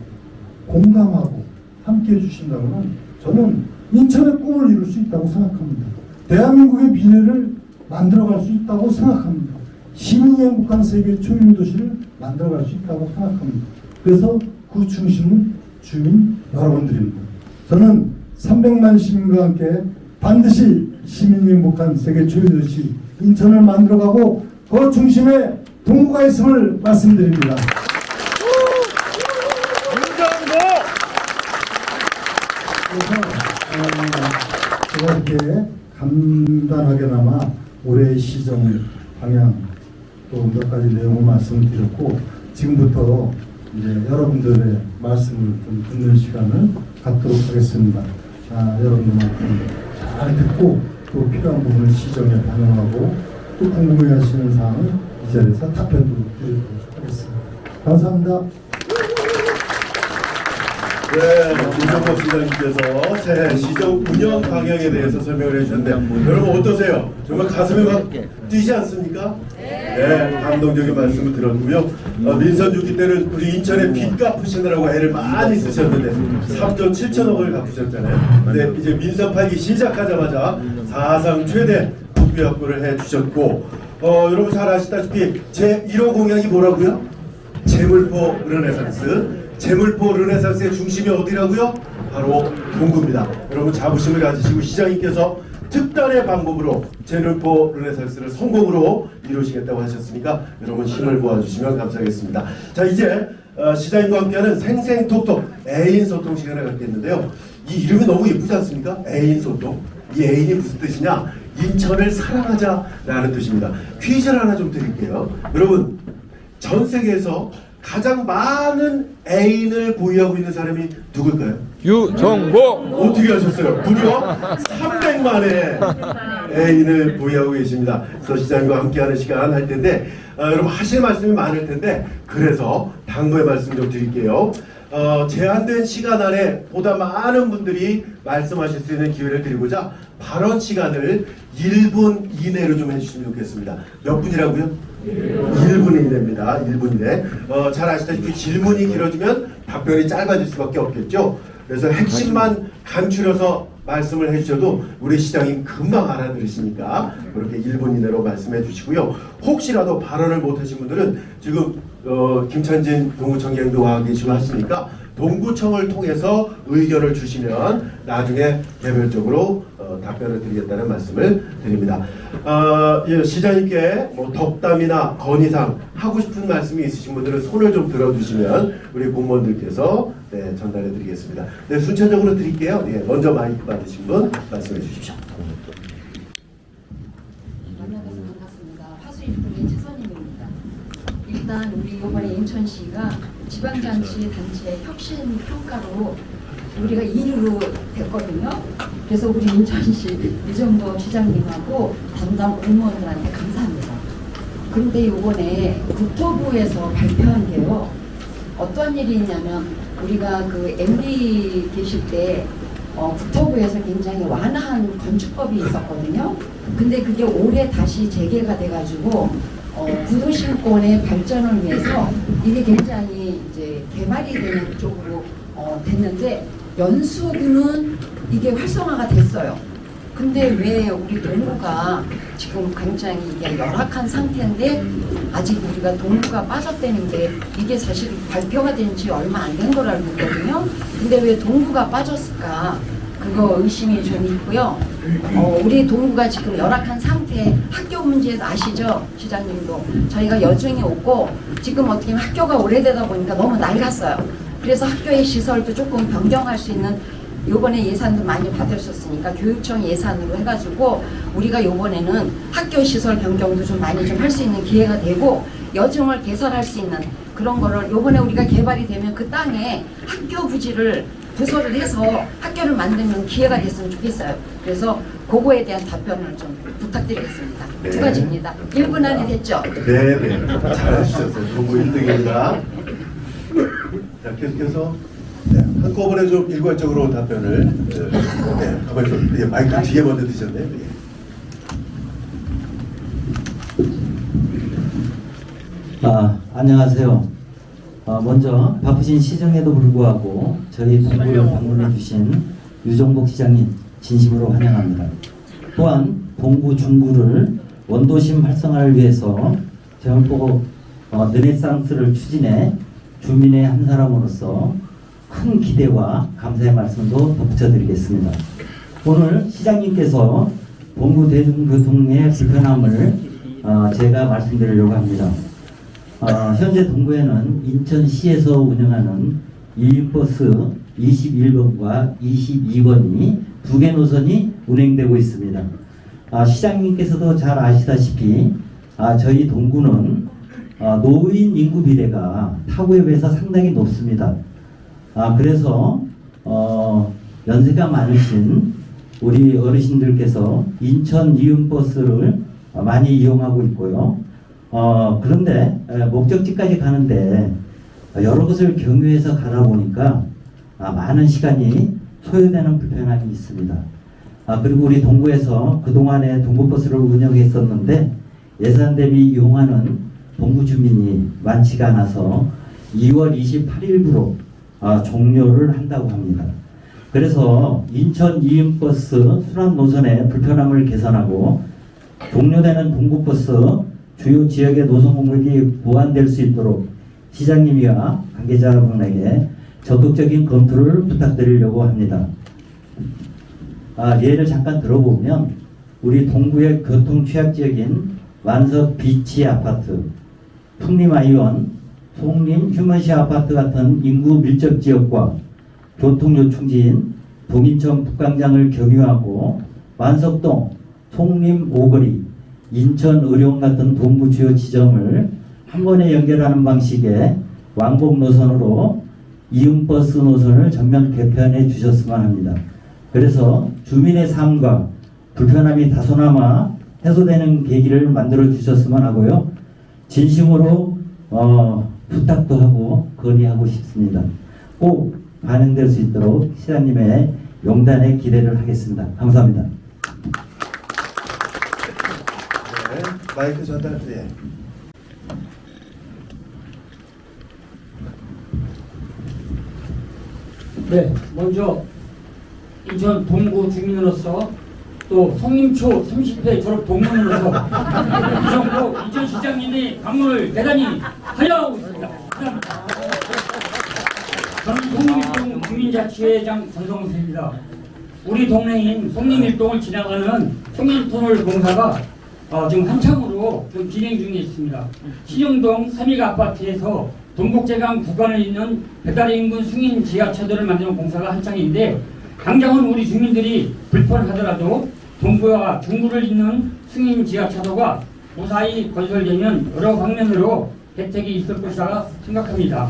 공감하고 함께 해주신다면 저는 인천의 꿈을 이룰 수 있다고 생각합니다. 대한민국의 미래를 만들어갈 수 있다고 생각합니다. 시민이 행복한 세계 초유의 도시를 만들어갈 수 있다고 생각합니다. 그래서 그 중심은 주민 여러분들입니다. 저는 300만 시민과 함께 반드시 시민이 행복한 세계 초유의 도시 인천을 만들어가고 그 중심에 동구가 있음을 말씀드립니다. 그래서 제가 이렇게 간단하게나마 올해의 시정 방향 또 몇 가지 내용을 말씀드렸고 지금부터 이제 여러분들의 말씀을 좀 듣는 시간을 갖도록 하겠습니다. 여러분들만큼 잘 듣고 또 필요한 부분을 시정에 반영하고 또 궁금해하시는 사항은 이 자리에서 답변도 드리도록 하겠습니다. 감사합니다. 네, 유정복 시장님께서 새해 시정 운영 방향에 대해서 설명을 해주셨는데 여러분 어떠세요? 정말 가슴이 막 뛰지 않습니까? 네, 감동적인 말씀을 들었고요. 민선 6기 때는 우리 인천에 빚 갚으시느라고 애를 많이 쓰셨는데 3조 7천억을 갚으셨잖아요. 근데 이제 민선 8기 시작하자마자 사상 최대 국비 확보를 해주셨고 여러분 잘 아시다시피 제 1호 공약이 뭐라고요? 제물포 르네상스. 제물포 르네상스의 중심이 어디라고요? 바로 동구입니다. 여러분 자부심을 가지시고 시장님께서 특단의 방법으로 제물포 르네상스를 성공으로 이루시겠다고 하셨으니까 여러분 힘을 모아주시면 감사하겠습니다. 자, 이제 시장님과 함께하는 생생톡톡 애인 소통 시간을 갖겠는데요. 이 이름이 너무 예쁘지 않습니까? 애인 소통. 이 애인이 무슨 뜻이냐? 인천을 사랑하자라는 뜻입니다. 퀴즈를 하나 좀 드릴게요. 여러분, 전 세계에서 가장 많은 애인을 보유하고 있는 사람이 누굴까요? 유정복. 어떻게 하셨어요? 무려 300만의 애인을 보유하고 계십니다. 그래서 시장님과 함께하는 시간 할 텐데 여러분 하실 말씀이 많을 텐데 그래서 당부의 말씀 좀 드릴게요. 제한된 시간 안에 보다 많은 분들이 말씀하실 수 있는 기회를 드리고자 발언 시간을 1분 이내로 좀 해주시면 좋겠습니다. 몇 분이라고요? 1분 이내입니다. 1분 이내. 잘 아시다시피 질문이 길어지면 답변이 짧아질 수밖에 없겠죠. 그래서 핵심만 간추려서 말씀을 해주셔도 우리 시장님 금방 알아들으시니까 그렇게 1분 이내로 말씀해 주시고요. 혹시라도 발언을 못하신 분들은 지금 김찬진 동구청장도 와 계시고 하시니까 동구청을 통해서 의견을 주시면 나중에 개별적으로 답변을 드리겠다는 말씀을 드립니다. 예, 시장님께 뭐 덕담이나 건의사항 하고 싶은 말씀이 있으신 분들은 손을 좀 들어주시면 우리 공무원들께서 네, 전달해 드리겠습니다. 네, 순차적으로 드릴게요. 네, 먼저 마이크 받으신 분 말씀해 주십시오. 만나서 반갑습니다. 화수일동의 최선임입니다. 일단 우리 이번에 인천시가 지방자치 단체 혁신 평가로 우리가 1위로 됐거든요. 그래서 우리 인천시 유정복 시장님하고 담당 공무원들한테 감사합니다. 그런데 이번에 국토부에서 발표한 게요. 어떤 일이 있냐면 우리가 그 MB 계실 때 국토부에서 굉장히 완화한 건축법이 있었거든요. 근데 그게 올해 다시 재개가 돼가지고 구도심권의 발전을 위해서 이게 굉장히 이제 개발이 되는 쪽으로 됐는데 연수구는 이게 활성화가 됐어요. 근데 왜 우리 동구가 지금 굉장히 이게 열악한 상태인데 아직 우리가 동구가 빠졌다는 게 이게 사실 발표가 된 지 얼마 안 된 걸 알고 있거든요. 근데 왜 동구가 빠졌을까? 그거 의심이 좀 있고요. 우리 동구가 지금 열악한 상태, 학교 문제 아시죠? 시장님도. 저희가 여중이 없고 지금 어떻게 보면 학교가 오래되다 보니까 너무 낡았어요. 그래서 학교의 시설도 조금 변경할 수 있는 요번에 예산도 많이 받으셨으니까 교육청 예산으로 해가지고 우리가 요번에는 학교 시설 변경도 좀 많이 좀 할 수 있는 기회가 되고 여중을 개설할 수 있는 그런 거를 요번에 우리가 개발이 되면 그 땅에 학교 부지를 부서를 해서 학교를 만드는 기회가 됐으면 좋겠어요. 그래서 그거에 대한 답변을 좀 부탁드리겠습니다. 네. 두 가지입니다. 1분 안에 됐죠? 네네, 잘하셨어요. 동구 1등입니다. 자, 계속해서 네, 한꺼번에 좀 일괄적으로 답변을 네, 한번 좀 네, 마이크 뒤에 먼저 드셨네요. 네. 안녕하세요. 먼저 바쁘신 시정에도 불구하고 저희 동구를 방문해 주신 유정복 시장님 진심으로 환영합니다. 또한 동구 중구를 원도심 활성화를 위해서 제물포 르네상스를 추진해 주민의 한 사람으로서 큰 기대와 감사의 말씀도 덧붙여 드리겠습니다. 오늘 시장님께서 동구 대중교통의 불편함을 제가 말씀드리려고 합니다. 현재 동구에는 인천시에서 운영하는 1버스 21번과 22번이 두 개 노선이 운행되고 있습니다. 시장님께서도 잘 아시다시피 저희 동구는 노인 인구 비례가 타구에 비해서 상당히 높습니다. 그래서 연세가 많으신 우리 어르신들께서 인천 이음버스를 많이 이용하고 있고요. 그런데 목적지까지 가는데 여러 곳을 경유해서 가다 보니까 많은 시간이 소요되는 불편함이 있습니다. 그리고 우리 동구에서 그동안에 동구버스를 운영했었는데 예산 대비 이용하는 동구 주민이 많지가 않아서 2월 28일부로 종료를 한다고 합니다. 그래서 인천 이음버스 순환 노선의 불편함을 개선하고 종료되는 동구버스 주요 지역의 노선 공백이 보완될 수 있도록 시장님이와 관계자분에게 적극적인 검토를 부탁드리려고 합니다. 예를 잠깐 들어보면 우리 동구의 교통 취약 지역인 완석 비치 아파트, 풍림 아이원, 송림 휴먼시 아파트 같은 인구 밀접 지역과 교통 요충지인 동인천 북광장을 경유하고 완석동, 송림 오거리, 인천 의료원 같은 동구 주요 지점을 한 번에 연결하는 방식의 왕복 노선으로 이음버스 노선을 전면 개편해 주셨으면 합니다. 그래서 주민의 삶과 불편함이 다소나마 해소되는 계기를 만들어 주셨으면 하고요. 진심으로 부탁도 하고 건의하고 싶습니다. 꼭 반영될 수 있도록 시장님의 용단에 기대를 하겠습니다. 감사합니다. 네, 마이크 전달. 네. 네, 먼저 인천 동구 주민으로서 또 성림초 30회 졸업 동문으로서 이 정도 인천시장님의 방문을 대단히 환영하고 있습니다. 감사합니다. 저는 송림일동 주민자치회장 전성수입니다. 우리 동네인 송림일동을 지나가는 송림터널 공사가 지금 한창으로 좀 진행 중에 있습니다. 신영동 3일 아파트에서 동국제강 구간을 잇는 배달의 인근 승인 지하차도를 만드는 공사가 한창인데 당장은 우리 주민들이 불편하더라도 동구와 중구를 잇는 승인 지하차도가 무사히 건설되면 여러 방면으로 혜택이 있을 것이라 생각합니다.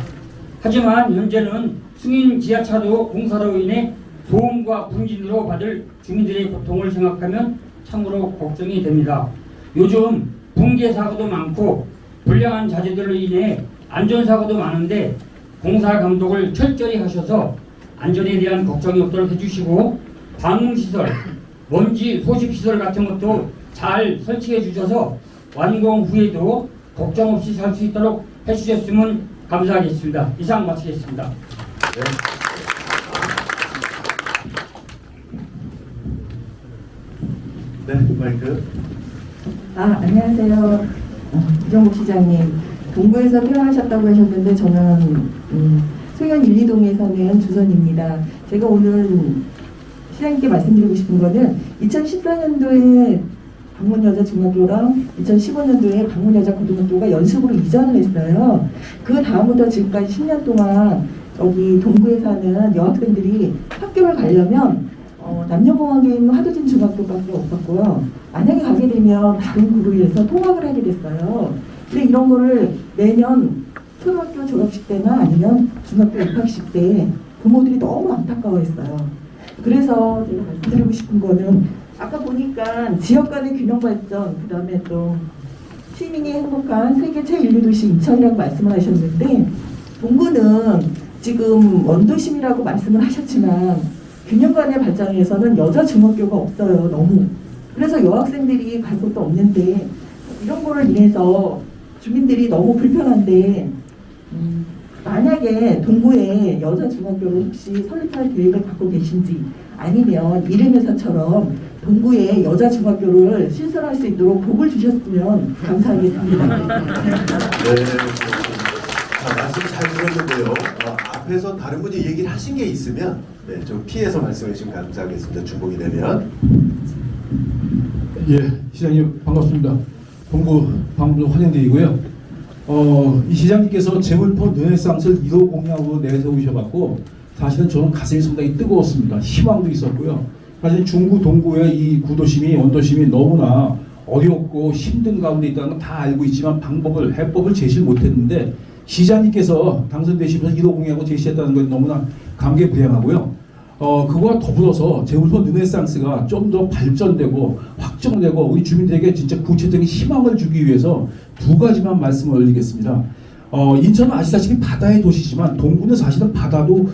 하지만 현재는 승인 지하차도 공사로 인해 소음과 분진으로 받을 주민들의 고통을 생각하면 참으로 걱정이 됩니다. 요즘 붕괴 사고도 많고 불량한 자재들로 인해 안전사고도 많은데 공사 감독을 철저히 하셔서 안전에 대한 걱정이 없도록 해주시고 방음시설, 먼지 소집시설 같은 것도 잘 설치해 주셔서 완공 후에도 걱정 없이 살 수 있도록 해주셨으면 감사하겠습니다. 이상 마치겠습니다. 네, 마이크. 안녕하세요. 이정국 시장님. 동구에서 태어나셨다고 하셨는데 저는 소현 1, 2동에서는 주선입니다. 제가 오늘 시장님께 말씀드리고 싶은 거는 2014년도에 방문여자중학교랑 2015년도에 방문여자고등학교가 연속으로 이전을 했어요. 그 다음부터 지금까지 10년 동안 여기 동구에 사는 여학생들이 학교를 가려면 남녀공학에 있는 화도진 중학교밖에 없었고요. 만약에 가게 되면 다른 구로에서 통학을 하게 됐어요. 근데 이런 거를 매년 초등학교 졸업식 때나 아니면 중학교 입학식 때 부모들이 너무 안타까워했어요. 그래서 제가 말씀드리고 싶은 거는 아까 보니까 지역 간의 균형 발전, 그 다음에 또 시민이 행복한 세계 제1, 2도시 인천이라고 말씀을 하셨는데 동구는 지금 원도심이라고 말씀을 하셨지만 균형 간의 발전에서는 여자 중학교가 없어요. 너무. 그래서 여학생들이 갈 곳도 없는데 이런 거를 인해서 주민들이 너무 불편한데 만약에 동구에 여자 중학교를 혹시 설립할 계획을 갖고 계신지 아니면 이름회사처럼 동구에 여자 중학교를 신설할 수 있도록 복을 주셨으면 감사하겠습니다. 네. 자, 말씀 잘 들었는데요. 앞에서 다른 분이 얘기를 하신 게 있으면 좀 피해서 말씀해 주시면 감사하겠습니다. 중복이 되면. 예, 시장님 반갑습니다. 동구 방문 환영드리고요. 이 시장님께서 재물포 르네상스를 1호 공약으로 내세우셔갖고 사실은 저는 가슴이 상당히 뜨거웠습니다. 희망도 있었고요. 사실 중구 동구의 이 구도심이 원도심이 너무나 어렵고 힘든 가운데 있다는 건 다 알고 있지만 해법을 제시를 못했는데 시장님께서 당선되시면서 1호 공약으로 제시했다는 건 너무나 감개무량하고요. 그거와 더불어서 재물포 르네상스가 좀 더 발전되고 확정되고 우리 주민들에게 진짜 구체적인 희망을 주기 위해서 두 가지만 말씀을 올리겠습니다. 인천은 아시다시피 바다의 도시지만 동구는 사실은 바다도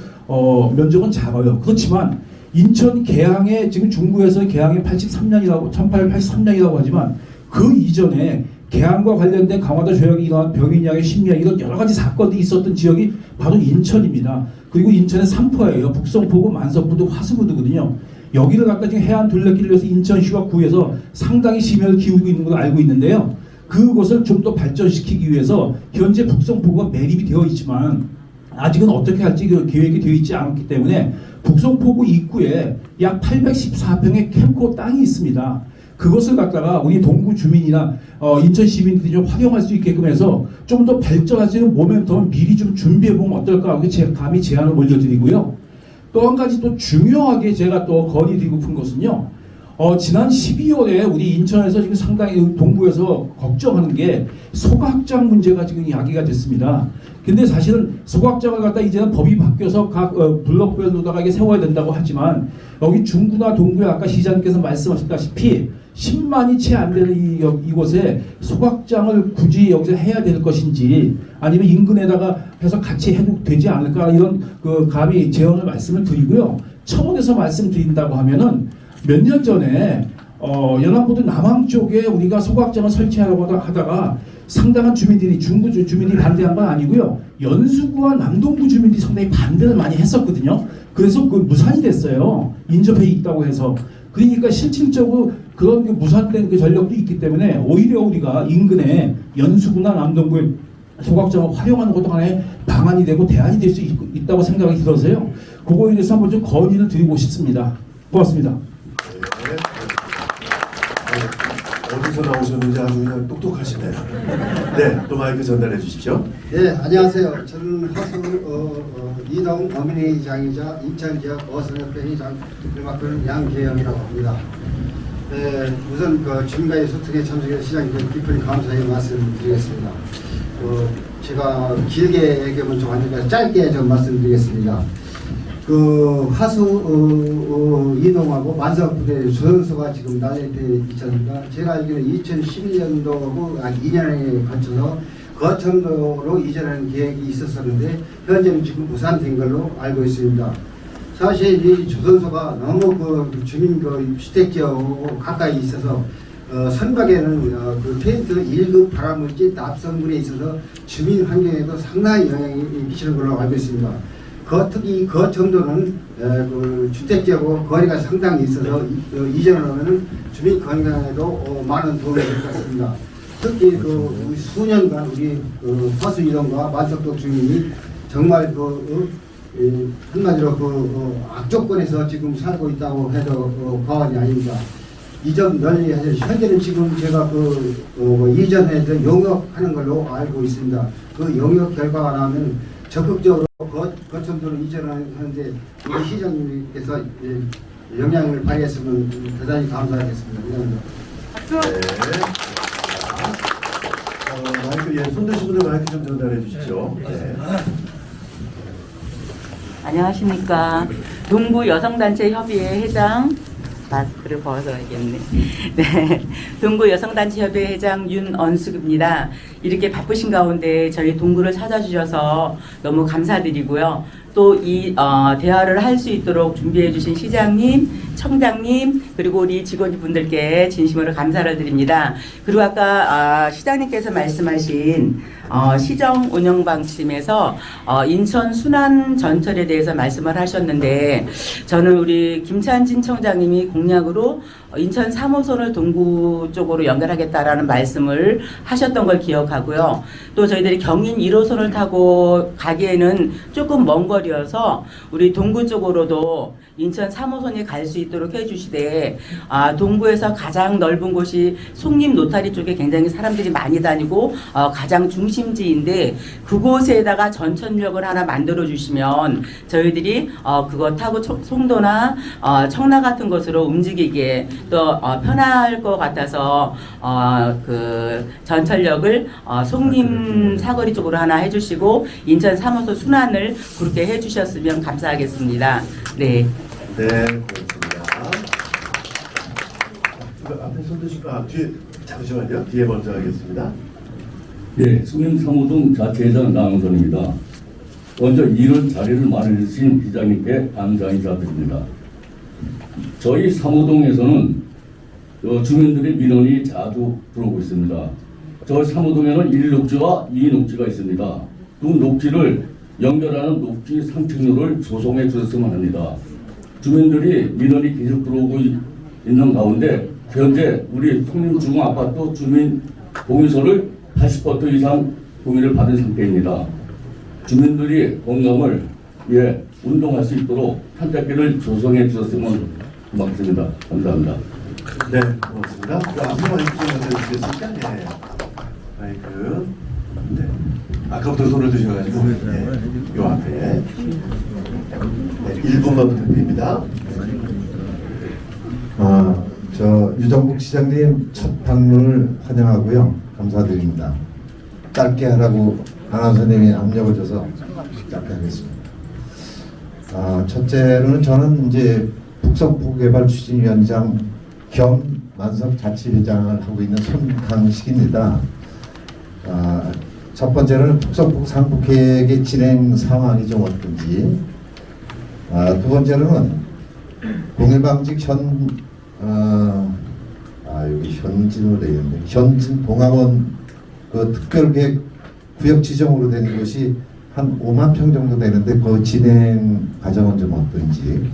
면적은 작아요. 그렇지만 인천 계양에 지금 중구에서 계양이 1883년이라고 하지만 그 이전에 계양과 관련된 강화도 조약이 일어난 병인양의 심리학 이런 여러 가지 사건이 있었던 지역이 바로 인천입니다. 그리고 인천의 삼포예요. 북성포구, 만석부도, 화수부도거든요. 여기를 갖다 지금 해안 둘레길을 위해서 인천시와 구에서 상당히 심혈을 기울이고 있는 걸로 알고 있는데요. 그것을 좀 더 발전시키기 위해서 현재 북성포구가 매립이 되어 있지만 아직은 어떻게 할지 그 계획이 되어 있지 않기 때문에 북성포구 입구에 약 814평의 캠코 땅이 있습니다. 그것을 갖다가 우리 동구 주민이나 인천 시민들이 좀 활용할 수 있게끔 해서 좀 더 발전할 수 있는 모멘텀을 미리 좀 준비해 보면 어떨까 하고 감히 제안을 올려드리고요. 또 한 가지 또 중요하게 제가 또 건의드리고 싶은 것은요. 지난 12월에 우리 인천에서 지금 상당히 동구에서 걱정하는 게 소각장 문제가 지금 이야기가 됐습니다. 근데 사실은 소각장을 갖다 이제는 법이 바뀌어서 각 블록별로다가 이게 세워야 된다고 하지만 여기 중구나 동구에 아까 시장님께서 말씀하셨다시피 10만이 채 안 되는 이곳에 소각장을 굳이 여기서 해야 될 것인지 아니면 인근에다가 해서 같이 해도 되지 않을까 이런 감히 제언을 말씀을 드리고요. 청원에서 말씀드린다고 하면은 몇 년 전에 연안부두 남항 쪽에 우리가 소각장을 설치하려고 하다가 상당한 주민들이 중구 주민이 반대한 건 아니고요. 연수구와 남동구 주민들이 상당히 반대를 많이 했었거든요. 그래서 그 무산이 됐어요. 인접해 있다고 해서. 그러니까 실질적으로 그런 무산된 그 전력도 있기 때문에 오히려 우리가 인근에 연수구나 남동구에 소각장을 활용하는 것도 하나의 방안이 되고 대안이 될 수 있다고 생각이 들어서요. 그거에 대해서 한번 좀 건의를 드리고 싶습니다. 고맙습니다. 어디서 나오셨는지 아주 그냥 똑똑하시네요. 네, 또 마이크 전달해 주십시오. 네, 안녕하세요. 저는 화수 이동 어민회장이자 인천지역 어선협회 회장 맡은 양계영이라고 합니다. 네, 우선 주민과의 소통에 참석해 시장님께 깊은 감사의 말씀드리겠습니다. 제가 길게 얘기하면 좀 안 되니까 짧게 좀 말씀드리겠습니다. 화수 이동하고 만석부대 조선소가 지금 나열되어 있지 않습니까? 제가 알기로는 2011년도 2년에 거쳐서 거천도로 이전하는 계획이 있었었는데 현재는 지금 무산된 걸로 알고 있습니다. 사실 이 조선소가 너무 주민 주택지역하고 가까이 있어서 선박에는 페인트 1급 발암물질 납성물에 있어서 주민 환경에도 상당히 영향이 미치는 걸로 알고 있습니다. 특히 거천도는 주택지하고 거리가 상당히 있어서 이전을 하면 주민 건강에도 많은 도움이 될 것 같습니다. 특히 수년간 우리 화수 이동과 만석도 주민이 정말 한마디로 악조건에서 지금 살고 있다고 해도 과언이 아닙니다. 이 점 널리 하셔서 현재는 지금 제가 이전에 용역하는 걸로 알고 있습니다. 그 용역 결과가 나면 적극적으로 거천도로 이전하는데 우리 시장님께서 영향을 발휘했으면 대단히 감사하겠습니다. 네. 마이크 손 드신 분들 마이크 좀 전달해 주십시오. 네. 안녕하십니까. 동구 여성단체 협의회 회장 마스크를 벗어야겠네. 네, 동구 여성단체 협의회 회장 윤언숙입니다. 이렇게 바쁘신 가운데 저희 동구를 찾아주셔서 너무 감사드리고요. 또 이 대화를 할 수 있도록 준비해 주신 시장님, 청장님, 그리고 우리 직원분들께 진심으로 감사를 드립니다. 그리고 아까 시장님께서 말씀하신 시정 운영 방침에서 인천 순환 전철에 대해서 말씀을 하셨는데 저는 우리 김찬진 청장님이 공약으로 인천 3호선을 동구 쪽으로 연결하겠다라는 말씀을 하셨던 걸 기억하고요. 또 저희들이 경인 1호선을 타고 가기에는 조금 먼 거리여서 우리 동구 쪽으로도 인천 3호선이 갈 수 있도록 해주시되 동구에서 가장 넓은 곳이 송림 노타리 쪽에 굉장히 사람들이 많이 다니고 가장 중심지인데 그곳에다가 전천역을 하나 만들어 주시면 저희들이 그거 타고 송도나 청라 같은 곳으로 움직이기에 또 편할 것 같아서 그 전철역을 송림 사거리 쪽으로 하나 해주시고 인천 3호선 순환을 그렇게 해주셨으면 감사하겠습니다. 네. 네, 고맙습니다. 앞에 손 드시고 뒤에 잠시만요. 뒤에 먼저 하겠습니다. 예, 수민 3호동 자체회장 남은선입니다. 먼저 이런 자리를 마련해 주신 기자님께 감사 인사드립니다. 저희 3호동에서는 주민들의 민원이 자주 들어오고 있습니다. 저희 3호동에는 1녹지와 2녹지가 있습니다. 두 녹지를 연결하는 녹지 상층로를 조성해 주셨으면 합니다. 주민들이 민원이 계속 들어오고 있는 가운데 현재 우리 송림중앙아파트 주민 동의서를 80% 이상 동의를 받은 상태입니다. 주민들이 공감을 운동할 수 있도록 한자기를 조성해 주셨으면 고맙습니다. 감사합니다. 네, 고맙습니다. 앞으로 마이크 좀 드리겠습니까? 네. 마이크. 네. 아까부터 손을 드셔가지고, 네. 요 앞에. 네, 1분만 부탁드립니다. 저 유정국 시장님 첫 방문을 환영하고요. 감사드립니다. 짧게 하라고 아나운서님이 압력을 줘서 짧게 하겠습니다. 첫째로는 저는 이제 북석부개발 추진위원장 겸 만석자치회장을 하고 있는 손강식입니다. 첫 번째로는 북석부 상북계획의 진행 상황이 좀 어떤지, 두 번째로는 공해방직 여기 현진으로 되어 있는데 현진 동학원 그 특별계획 구역 지정으로 되는 것이 한 5만 평 정도 되는데 그 진행 과정은 좀 어떤지,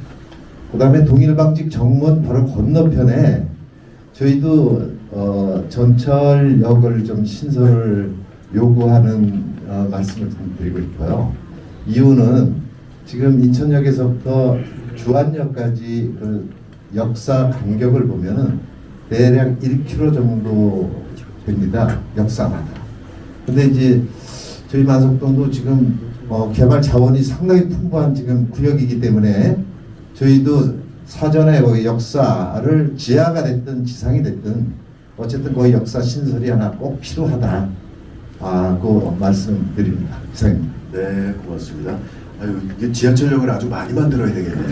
그 다음에 동일방직 정문 바로 건너편에 저희도 전철역을 좀 신설을 요구하는 말씀을 좀 드리고 싶어요. 이유는 지금 인천역에서부터 주안역까지 그 역사 간격을 보면은 대략 1km 정도 됩니다. 역사마다. 근데 이제 저희 만석동도 지금 개발 자원이 상당히 풍부한 지금 구역이기 때문에 저희도 사전에 거기 역사를 지하가 됐든 지상이 됐든 어쨌든 거기 역사 신설이 하나 꼭 필요하다. 그 말씀드립니다. 이상입니다. 네, 고맙습니다. 아유, 이게 지하철역을 아주 많이 만들어야 되겠네요.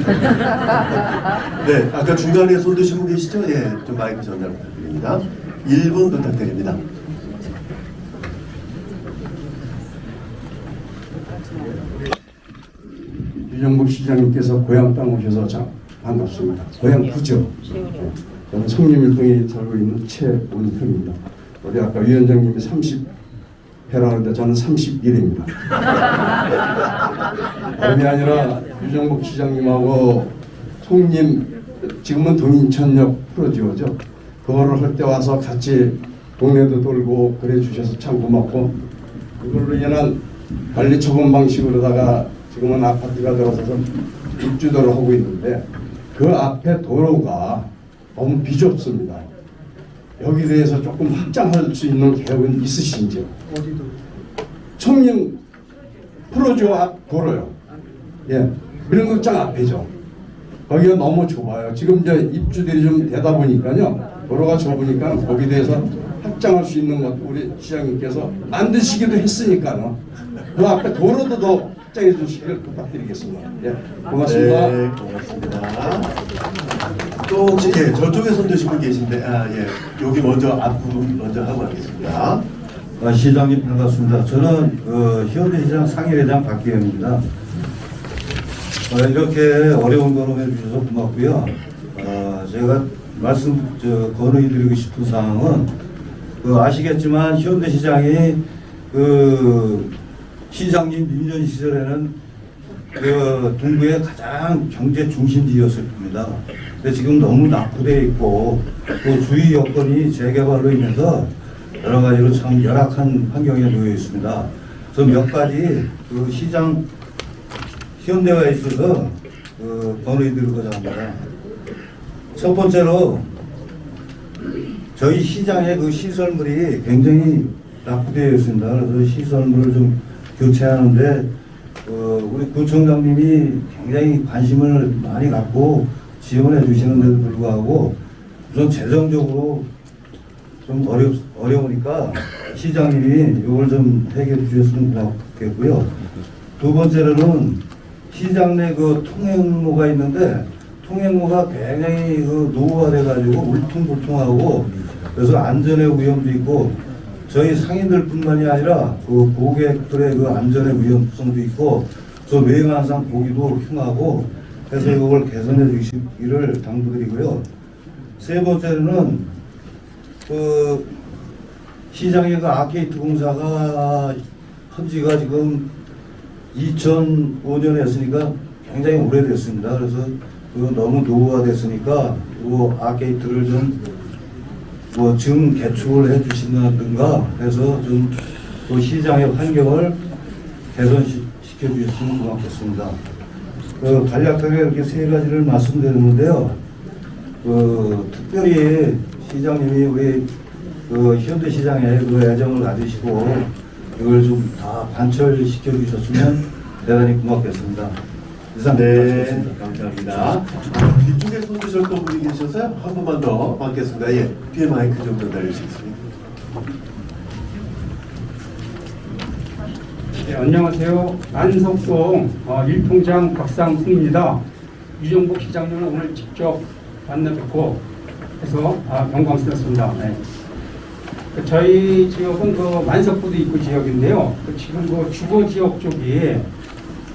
네, 아까 중간에 손 드신 분 계시죠? 예, 좀 마이크 전달 부탁드립니다. 1분 부탁드립니다. 유정국 시장님께서 고향 땅 오셔서 참 반갑습니다. 고향 부죠. 저는 송림일동에 살고 있는 최원형입니다. 우리 아까 위원장님이 30회라는데 저는 31입니다. 다름이 아니라 유정국 시장님하고 송림, 지금은 동인천역 프로지오죠. 그거를 할 때 와서 같이 동네도 돌고 그래 주셔서 참 고맙고, 그걸로 인한 관리 처분 방식으로다가 지금은 아파트가 들어서서 입주도를 하고 있는데 그 앞에 도로가 너무 비좁습니다. 여기 대해서 조금 확장할 수 있는 계획은 있으신지요? 어디도? 청림 프로지오 앞 도로요. 예, 밀릉극장 앞이죠. 거기가 너무 좁아요. 지금 이제 입주들이 좀 되다 보니까요, 도로가 좁으니까 거기에 대해서 확장할 수 있는 것 우리 시장님께서 만드시기도 했으니까요. 그 앞에 도로도 더 확장해 주시길 부탁드리겠습니다. 예, 고맙습니다. 네, 고맙습니다. 또 혹시 저쪽에 손 드신 분 계신데, 여기 먼저 앞부분 먼저 하고 가겠습니다. 시장님 반갑습니다. 저는 현대시장 상임회장 박기현입니다. 이렇게 어려운 거로 해주셔서 고맙고요. 제가 건의드리고 싶은 사항은 아시겠지만 현대시장이 시장님 민전 시절에는 동구의 가장 경제 중심지였을 겁니다. 근데 지금 너무 낙후되어 있고 또 주위 여건이 재개발로 인해서 여러 가지로 참 열악한 환경에 놓여 있습니다. 그래서 몇 가지 시장 현대화에 있어서 건의드리고자 합니다. 첫 번째로 저희 시장의 시설물이 굉장히 낙후되어 있습니다. 그래서 시설물을 좀 교체하는데 우리 구청장님이 굉장히 관심을 많이 갖고 지원해 주시는데도 불구하고 우선 재정적으로 좀 어려우니까 시장님이 이걸 좀 해결해 주셨으면 고맙겠고요. 두 번째로는 시장 내 통행로가 있는데 통행로가 굉장히 노후화돼 가지고 울퉁불퉁하고 그래서 안전의 위험도 있고 저희 상인들뿐만이 아니라 고객들의 안전의 위험성도 있고 저 매행항상 보기도 흉하고 해서 이걸 개선해 주시기를 당부드리고요. 세 번째로는 시장의 아케이트 공사가 헌지가 지금 2005년에 했으니까 굉장히 오래됐습니다. 그래서 너무 노후화됐으니까 아케이트를 좀 뭐 증 개축을 해주신다든가 해서 좀 그 시장의 환경을 개선시켜 주셨으면 고맙겠습니다. 간략하게 이렇게 세 가지를 말씀드렸는데요. 특별히 시장님이 우리 현대시장에 애정을 가지시고 이걸 좀 다 관철시켜 주셨으면 대단히 고맙겠습니다. 이상 네, 감사합니다. 뒤쪽에 손 드실 또 분이 계셔서요. 한 번만 더 받겠습니다. 예, 뒤에 마이크 좀 전달해주시겠습니다. 네, 안녕하세요. 안석송 일통장 박상승입니다. 유정복 시장님을 오늘 직접 만나 뵙고 해서 영광스럽습니다. 네. 저희 지역은 만석부도 있고 지역인데요. 지금 주거 지역 쪽이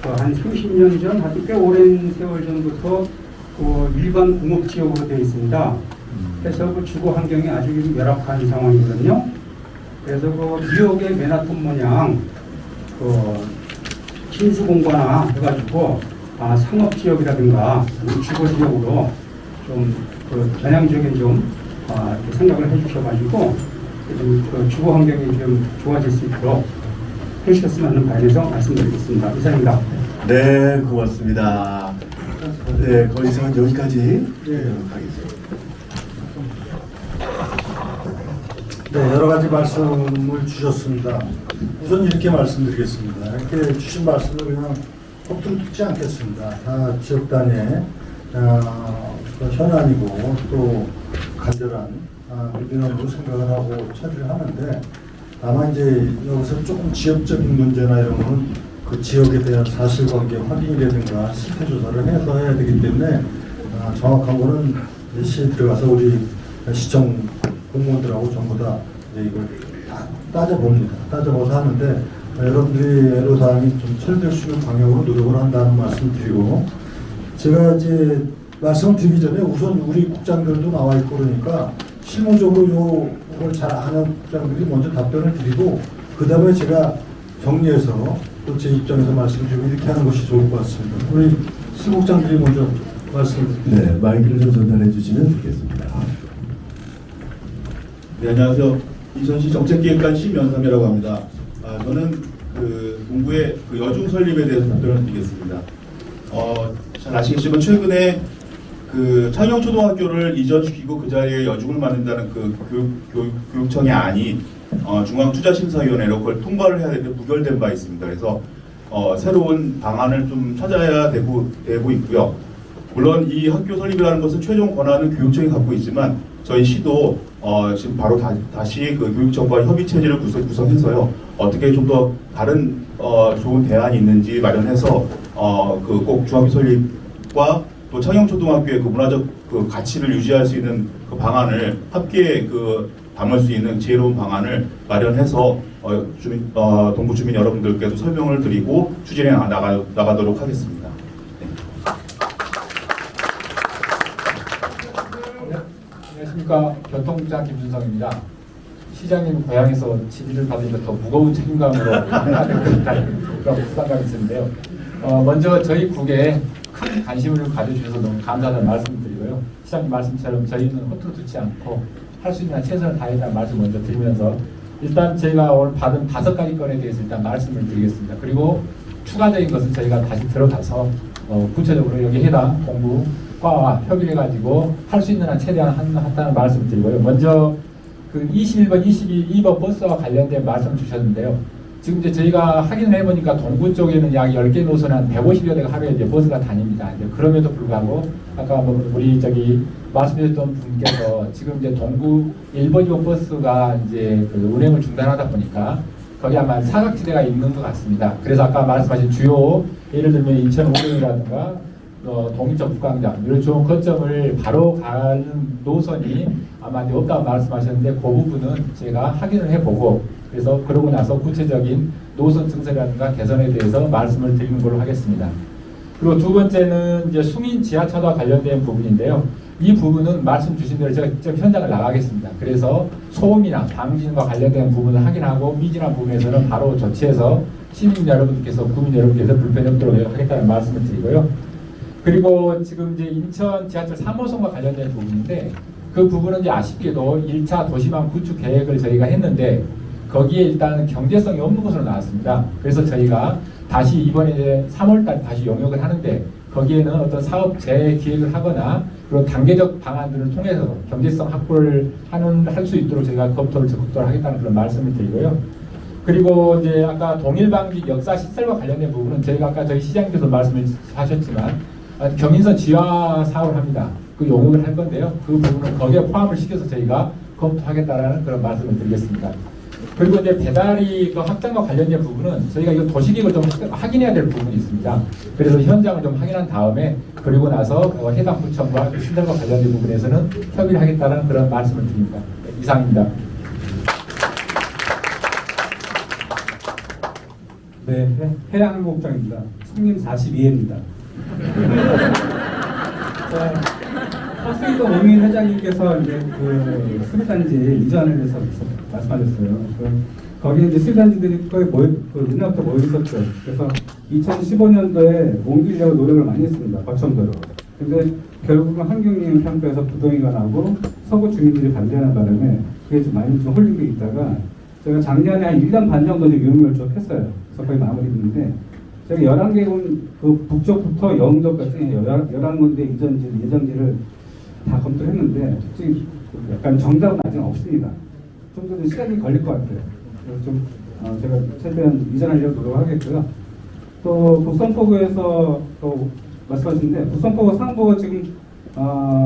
한 30년 전, 아주 꽤 오랜 세월 전부터 일반 공업 지역으로 되어 있습니다. 그래서 주거 환경이 아주 열악한 상황이거든요. 그래서 뉴욕의 맨하탄 모양 신수공과나 해가지고 상업 지역이라든가 주거 지역으로 좀 전향적인 생각을 해주셔가지고 좀 주거 환경이 좀 좋아질 수 있도록 해주셨으면 하는 바람에서 말씀드리겠습니다. 이상입니다. 네, 고맙습니다. 네, 거기서 여기까지 하겠습니다. 네, 여러 가지 말씀을 주셨습니다. 우선 이렇게 말씀드리겠습니다. 이렇게 주신 말씀을 그냥 헛두루 듣지 않겠습니다. 다 지역 단위의 현안이고 또 간절한 민원으로 생각을 하고 처리를 하는데, 다만 이제 여기서 조금 지역적인 문제나 이런 거는 그 지역에 대한 사실관계 확인이라든가 실태 조사를 해서 해야 되기 때문에 정확한 거는 시에 들어가서 우리 시청 공무원들하고 전부 다 이걸 다 따져봅니다. 따져봐서 하는데 여러분들이 애로사항이 좀 처리될 수 있는 방향으로 노력을 한다는 말씀 드리고, 제가 이제 말씀을 드리기 전에 우선 우리 국장들도 나와 있고 그러니까 실무적으로 이걸 잘 아는 국장들이 먼저 답변을 드리고, 그 다음에 제가 정리해서 또 제 입장에서 말씀드리고 이렇게 하는 것이 좋을 것 같습니다. 우리 실국장들이 먼저 말씀을 드립니다. 네, 마이크를 좀 전달해 주시면 좋겠습니다. 네, 안녕하세요. 인천시 정책기획관 심연삼이라고 합니다. 저는 동구의 여중 설립에 대해서 답변을 드리겠습니다. 잘 아시겠지만 최근에 창영초등학교를 이전시키고 그 자리에 여중을 만든다는 교육청의 안이 중앙투자심사위원회로 그걸 통과를 해야 되는데 부결된 바 있습니다. 그래서 새로운 방안을 좀 찾아야 되고 있고요. 물론 이 학교 설립이라는 것은 최종 권한은 교육청이 갖고 있지만 저희 시도 지금 바로 다시 교육청과 협의 체제를 구성해서요. 어떻게 좀 더 다른 좋은 대안이 있는지 마련해서 꼭 중학교 설립과 또 창영초등학교의 문화적 가치를 유지할 수 있는 방안을 함께 담을 수 있는 지혜로운 방안을 마련해서 동구 주민 여러분들께도 설명을 드리고 추진해 나가도록 하겠습니다. 안녕하십니까. 교통부장 김준성입니다. 시장님 고향에서 지휘를 받으니까 더 무거운 책임감으로 해야 될 것 같다는 그런 부담감이 있는데요. 먼저 저희 국에 큰 관심을 가져주셔서 너무 감사하다는 말씀을 드리고요. 시장님 말씀처럼 저희는 허투루 두지 않고 할 수 있는 최선을 다하겠다는 말씀 먼저 드리면서, 일단 제가 오늘 받은 5가지 건에 대해서 일단 말씀을 드리겠습니다. 그리고 추가적인 것은 저희가 다시 들어가서 구체적으로 여기 해당 공부과와 협의를 해가지고 할 수 있는 한 최대한 한다는 말씀을 드리고요. 먼저 21번, 22번 버스와 관련된 말씀을 주셨는데요. 지금 이제 저희가 확인을 해보니까 동구 쪽에는 약 10개 노선에 한 150여 대가 하루에 이제 버스가 다닙니다. 이제 그럼에도 불구하고 아까 우리 말씀해주셨던 분께서 지금 이제 동구 1번, 2번 버스가 이제 운행을 중단하다 보니까 거기 아마 사각지대가 있는 것 같습니다. 그래서 아까 말씀하신 주요 예를 들면 인천 오령이라든가 동인천 북광장 이런 좋은 거점을 바로 가는 노선이 아마 이제 없다고 말씀하셨는데 그 부분은 제가 확인을 해보고 그래서 그러고 나서 구체적인 노선 증설이라든가 개선에 대해서 말씀을 드리는 걸로 하겠습니다. 그리고 두 번째는 이제 수민 지하차도와 관련된 부분인데요. 이 부분은 말씀 주신 대로 제가 직접 현장을 나가겠습니다. 그래서 소음이나 방진과 관련된 부분을 확인하고 미진한 부분에서는 바로 조치해서 시민 여러분께서 구민 여러분께서 불편이 없도록 하겠다는 말씀을 드리고요. 그리고 지금 이제 인천 지하철 3호선과 관련된 부분인데 그 부분은 이제 아쉽게도 1차 도시망 구축 계획을 저희가 했는데 거기에 일단 경제성이 없는 것으로 나왔습니다. 그래서 저희가 다시 이번에 이제 3월달 다시 용역을 하는데 거기에는 어떤 사업 재기획을 하거나 그리고 단계적 방안들을 통해서 경제성 확보를 할 수 있도록 저희가 검토를 적극적으로 하겠다는 그런 말씀을 드리고요. 그리고 이제 아까 동일방직 역사 시설과 관련된 부분은 저희가 아까 저희 시장님께서 말씀을 하셨지만 경인선 지하 사업을 합니다. 그 용역을 할 건데요. 그 부분은 거기에 포함을 시켜서 저희가 검토하겠다라는 그런 말씀을 드리겠습니다. 그리고 이제 배달이 그 확장과 관련된 부분은 저희가 이거 도시계획을 좀 확인해야 될 부분이 있습니다. 그래서 현장을 좀 확인한 다음에 그리고 나서 해당 구청과 시설과 관련된 부분에서는 협의를 하겠다는 그런 말씀을 드립니다. 이상입니다. 네, 해양항공국장입니다. 성님 42회입니다. 허수이도 오민 회장님께서 이제 그 수비단지 이전에 대해서 말씀하셨어요. 거기 이제 수비단지들이 거의 옛날부터 모여 있었죠. 그래서 2015년도에 옮기려고 노력을 많이 했습니다. 거천도로. 근데 결국은 환경님 평가에서 부동의가 나고 서구 주민들이 반대하는 바람에 그게 좀 많이 좀 홀린 게 있다가 제가 작년에 한 1년 반 정도 유흥을 좀 했어요. 그래서 거의 마무리됐는데 제가 11개군 그 북쪽부터 영도까지 11군데 예정지를 다 검토했는데 솔직히 약간 정답은 아직 없습니다. 좀 더 시간이 걸릴 것 같아요. 그래서 좀 제가 최대한 이전하려고 노력하겠고요. 또 북성포구에서 또 말씀하셨는데 북성포구 상부 지금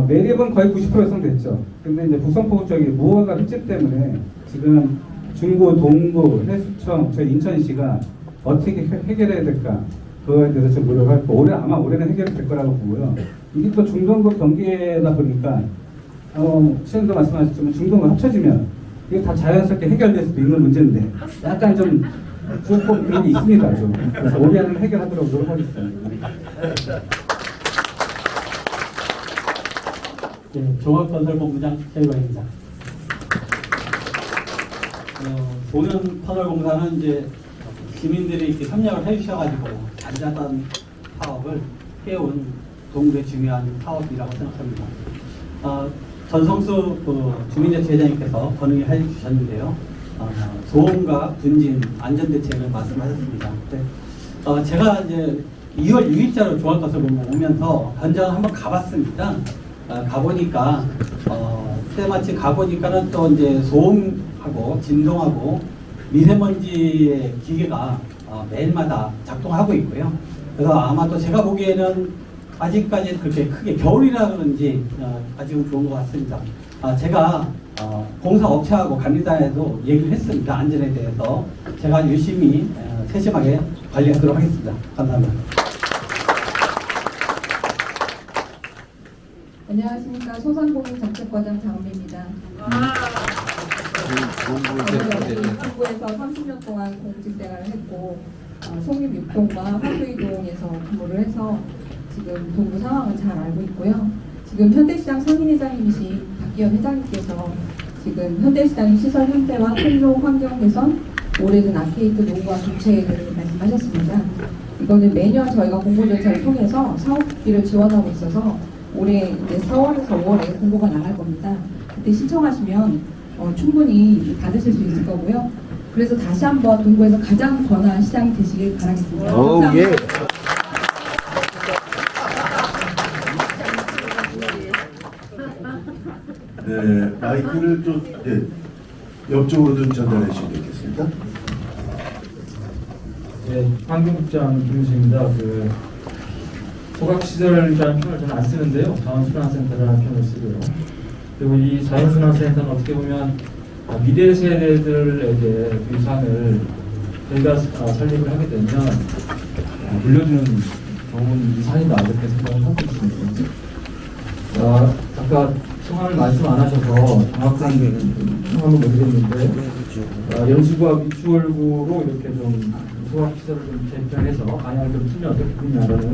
매립은 거의 90% 이상 됐죠. 근데 이제 북성포구 쪽이 무허가 흠집 때문에 지금 중구, 동구, 해수청, 저희 인천시가 어떻게 해결해야 될까 그거에 대해서 좀 노력할 거. 올해는 해결될 거라고 보고요. 이게 또 중동과 경기다 보니까 시장도 말씀하셨지만 중동과 합쳐지면 이게 다 자연스럽게 해결될 수도 있는 문제인데 약간 좀 조금 그런 게 있습니다. 좀. 그래서 올해는 해결하도록 노력하겠습니다. 네, 종합건설본부장 최유광입니다. 소년터널공사는 이제 시민들이 이렇게 협력을 해주셔가지고 잔잔한 사업을 해온 동구의 중요한 사업이라고 생각합니다. 전성수 주민자치회장님께서 건의해 주셨는데요. 소음과 분진 안전대책을 말씀하셨습니다. 제가 이제 2월 6일자로 종합건설본부 오면서 현장을 한번 가봤습니다. 가보니까 때마침 가보니까는 또 이제 소음하고 진동하고 미세먼지의 기계가 매일마다 작동하고 있고요. 그래서 아마도 제가 보기에는 아직까지는 그렇게 크게 겨울이라 그런지 아직은 좋은 것 같습니다. 제가 공사업체하고 관리단에도 얘기를 했습니다. 안전에 대해서 제가 열심히 세심하게 관리하도록 하겠습니다. 감사합니다. 안녕하십니까. 소상공인 정책과장 장미입니다. 동구에서 30년 동안 공직 생활을 했고 송림 6동과 화수이동에서 근무를 해서 지금 동구 상황을 잘 알고 있고요. 지금 현대시장 상임회장님이신 박기현 회장님께서 지금 현대시장의 시설 형태와 통로 환경 개선, 오래된 아케이드 노후화 교체를 말씀하셨습니다. 이거는 매년 저희가 공고 절차를 통해서 사업비를 지원하고 있어서 올해 이제 4월에서 5월에 공고가 나갈 겁니다. 그때 신청하시면 충분히 받으실 수 있을 거고요. 그래서 다시 한번 동구에서 가장 권한 시장이 되시길 바라겠습니다. 감사합니다. 네, 마이크를 좀 옆쪽으로 좀 전달해 주시면 되겠습니까? 네, 환경국장 김유수입니다. 소각시설이라는 표현을 저는 안 쓰는데요. 자원순환센터라는 표현을 쓰고요. 그리고 이 자원순환센터는 어떻게 보면 미래 세대들에게 유산을 저희가 설립을 하게 되면 물려주는 좋은 유산이다 이렇게 생각을 하고 있습니다. 아까 성함을 말씀 안 하셔서 정확하게 성함을 모르겠는데 연수구와 미추홀구로 이렇게 좀 소각시설을 좀 개편해서 방향을 좀 틀면 어떻겠느냐라는